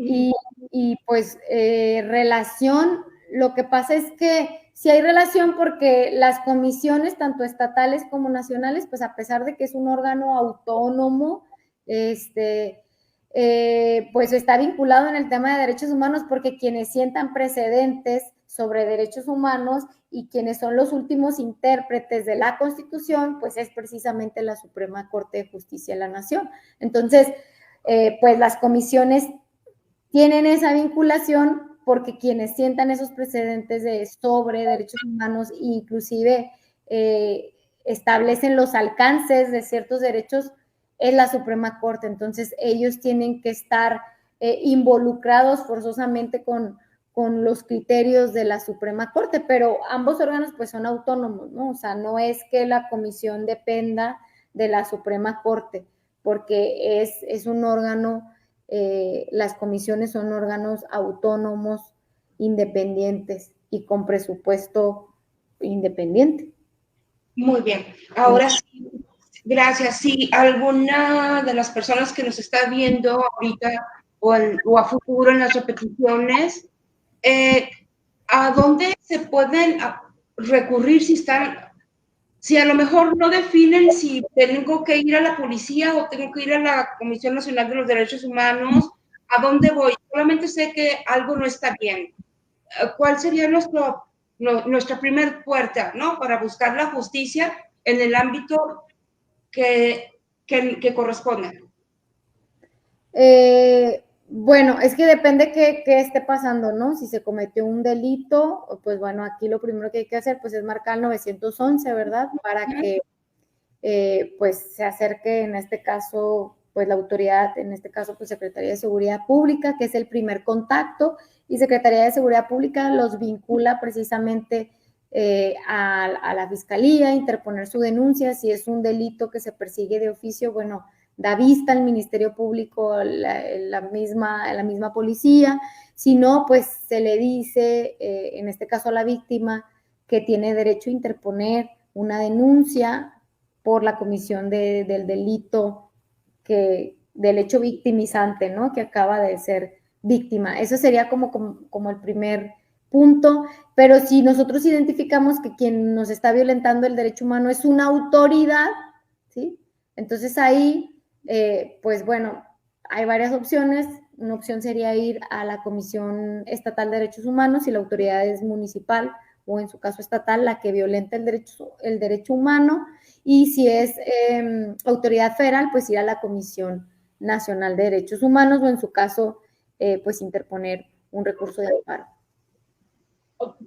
y pues relación, lo que pasa es que sí hay relación porque las comisiones, tanto estatales como nacionales, pues a pesar de que es un órgano autónomo, pues está vinculado en el tema de derechos humanos porque quienes sientan precedentes sobre derechos humanos y quienes son los últimos intérpretes de la Constitución, pues es precisamente la Suprema Corte de Justicia de la Nación. Entonces, pues las comisiones tienen esa vinculación porque quienes sientan esos precedentes sobre derechos humanos, inclusive establecen los alcances de ciertos derechos, es la Suprema Corte. Entonces, ellos tienen que estar involucrados forzosamente con los criterios de la Suprema Corte, pero ambos órganos pues son autónomos, ¿no? O sea, no es que la comisión dependa de la Suprema Corte, porque es un órgano, las comisiones son órganos autónomos, independientes y con presupuesto independiente. Muy bien. Ahora sí, gracias. Si alguna de las personas que nos está viendo ahorita o a futuro en las repeticiones, ¿a dónde se pueden recurrir si a lo mejor no definen si tengo que ir a la policía o tengo que ir a la Comisión Nacional de los Derechos Humanos? ¿A dónde voy? Solamente sé que algo no está bien. ¿Cuál sería nuestra primer puerta, ¿no? Para buscar la justicia en el ámbito que corresponda? Bueno, es que depende qué esté pasando, ¿no? Si se cometió un delito, pues bueno, aquí lo primero que hay que hacer pues es marcar el 911, ¿verdad? Para que pues se acerque en este caso pues la autoridad, en este caso pues Secretaría de Seguridad Pública, que es el primer contacto, y Secretaría de Seguridad Pública los vincula precisamente a la Fiscalía, interponer su denuncia. Si es un delito que se persigue de oficio, bueno, da vista al Ministerio Público, la misma policía. Si no, pues se le dice, en este caso a la víctima, que tiene derecho a interponer una denuncia por la comisión del delito, del hecho victimizante, ¿no? Que acaba de ser víctima. Eso sería como el primer punto, pero si nosotros identificamos que quien nos está violentando el derecho humano es una autoridad, ¿sí? Entonces ahí, pues bueno, hay varias opciones. Una opción sería ir a la Comisión Estatal de Derechos Humanos si la autoridad es municipal o en su caso estatal la que violenta el derecho humano, y si es autoridad federal, pues ir a la Comisión Nacional de Derechos Humanos o en su caso, pues interponer un recurso de amparo.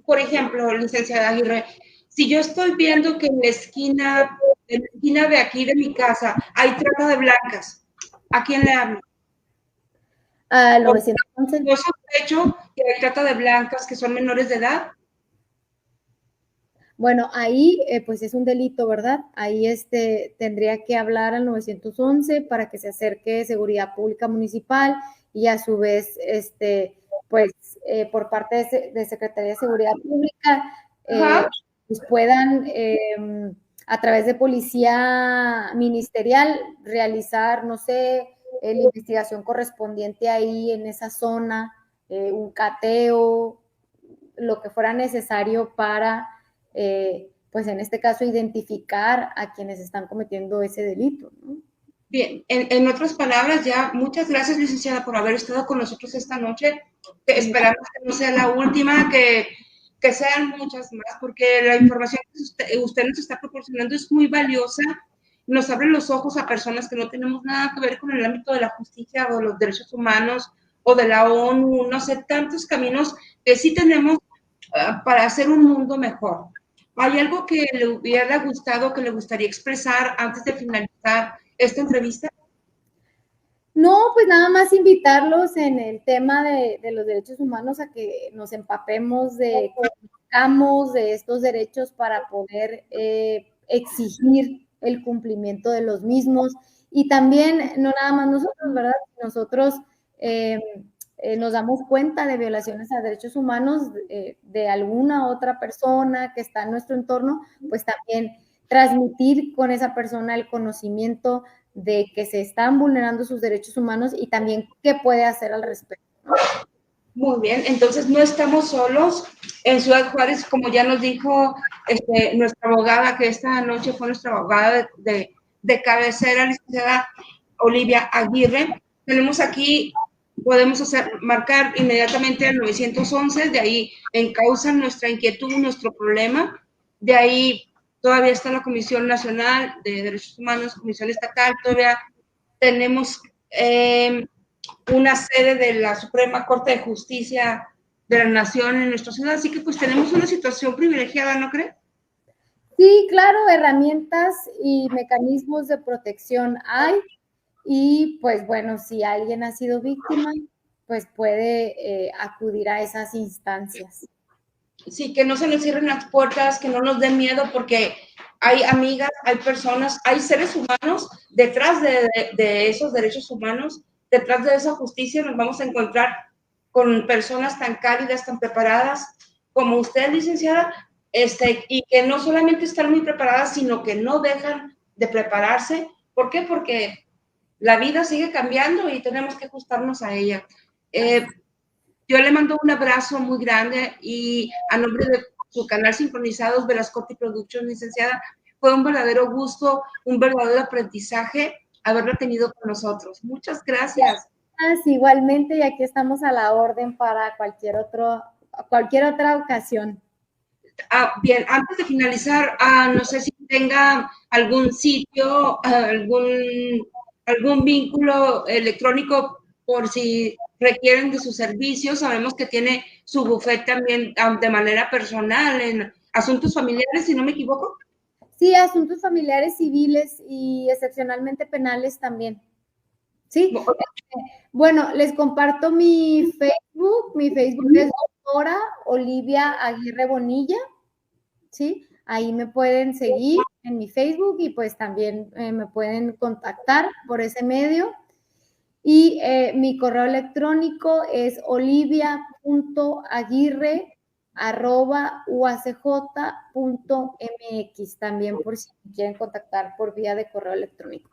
Por ejemplo, licenciada Aguirre, si yo estoy viendo que en la esquina de aquí de mi casa hay trata de blancas, ¿a quién le hablo? Al 911. Yo sospecho que hay trata de blancas que son menores de edad. Bueno, ahí pues es un delito, ¿verdad? Ahí tendría que hablar al 911 para que se acerque Seguridad Pública Municipal y a su vez, pues por parte de Secretaría de Seguridad Pública, pues puedan a través de policía ministerial realizar, no sé, la investigación correspondiente ahí en esa zona, un cateo, lo que fuera necesario para pues en este caso identificar a quienes están cometiendo ese delito, ¿no? Bien, en otras palabras, ya muchas gracias, licenciada, por haber estado con nosotros esta noche. Esperamos que no sea la última, que sean muchas más, porque la información que usted nos está proporcionando es muy valiosa. Nos abre los ojos a personas que no tenemos nada que ver con el ámbito de la justicia o de los derechos humanos o de la ONU, no sé, tantos caminos que sí tenemos para hacer un mundo mejor. ¿Hay algo que le hubiera gustado, que le gustaría expresar antes de finalizar esta entrevista? No, pues nada más invitarlos en el tema de los derechos humanos a que nos empapemos que conozcamos de estos derechos para poder exigir el cumplimiento de los mismos. Y también, no nada más nosotros, ¿verdad? Nosotros nos damos cuenta de violaciones a derechos humanos de alguna otra persona que está en nuestro entorno, pues también transmitir con esa persona el conocimiento de que se están vulnerando sus derechos humanos y también qué puede hacer al respecto, ¿no? Muy bien, entonces no estamos solos. En Ciudad Juárez, como ya nos dijo nuestra abogada, que esta noche fue nuestra abogada de cabecera, licenciada Olivia Aguirre, tenemos aquí podemos marcar inmediatamente al 911, de ahí encausan nuestra inquietud, nuestro problema, de ahí todavía está la Comisión Nacional de Derechos Humanos, Comisión Estatal, todavía tenemos una sede de la Suprema Corte de Justicia de la Nación en nuestra ciudad, así que pues tenemos una situación privilegiada, ¿no crees? Sí, claro, herramientas y mecanismos de protección hay y pues bueno, si alguien ha sido víctima, pues puede acudir a esas instancias. Sí, que no se nos cierren las puertas, que no nos den miedo, porque hay amigas, hay personas, hay seres humanos detrás de esos derechos humanos, detrás de esa justicia nos vamos a encontrar con personas tan cálidas, tan preparadas como usted, licenciada, y que no solamente están muy preparadas, sino que no dejan de prepararse. ¿Por qué? Porque la vida sigue cambiando y tenemos que ajustarnos a ella. Yo le mando un abrazo muy grande y a nombre de su canal Sincronizados Velascotti Productions, licenciada, fue un verdadero gusto, un verdadero aprendizaje haberla tenido con nosotros. Muchas gracias. Igualmente, y aquí estamos a la orden para cualquier otra ocasión. Bien, antes de finalizar, no sé si tenga algún sitio, algún vínculo electrónico por si requieren de sus servicios. Sabemos que tiene su bufete también de manera personal en asuntos familiares, si no me equivoco. Sí, asuntos familiares, civiles y excepcionalmente penales también. Sí. Bueno, les comparto mi Facebook. Mi Facebook es doctora Olivia Aguirre Bonilla. ¿Sí? Ahí me pueden seguir en mi Facebook y pues también me pueden contactar por ese medio. Y mi correo electrónico es olivia.aguirre@uacj.mx, también por si me quieren contactar por vía de correo electrónico.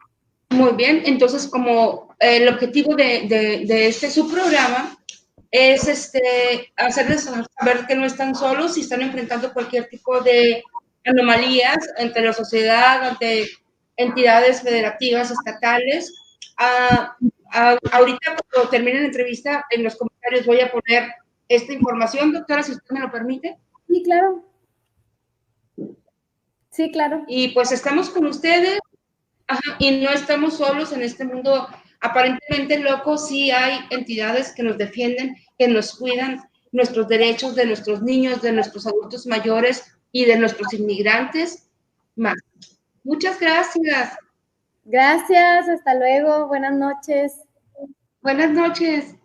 Muy bien, entonces como el objetivo de este subprograma es hacerles saber que no están solos y están enfrentando cualquier tipo de anomalías ante la sociedad, ante entidades federativas, estatales. Ahorita cuando termine la entrevista, en los comentarios voy a poner esta información, doctora, si usted me lo permite. Sí, claro. Sí, claro. Y pues estamos con ustedes. Ajá, y no estamos solos en este mundo aparentemente loco, sí hay entidades que nos defienden, que nos cuidan nuestros derechos de nuestros niños, de nuestros adultos mayores y de nuestros inmigrantes más. Muchas gracias. Gracias, hasta luego, buenas noches. Buenas noches.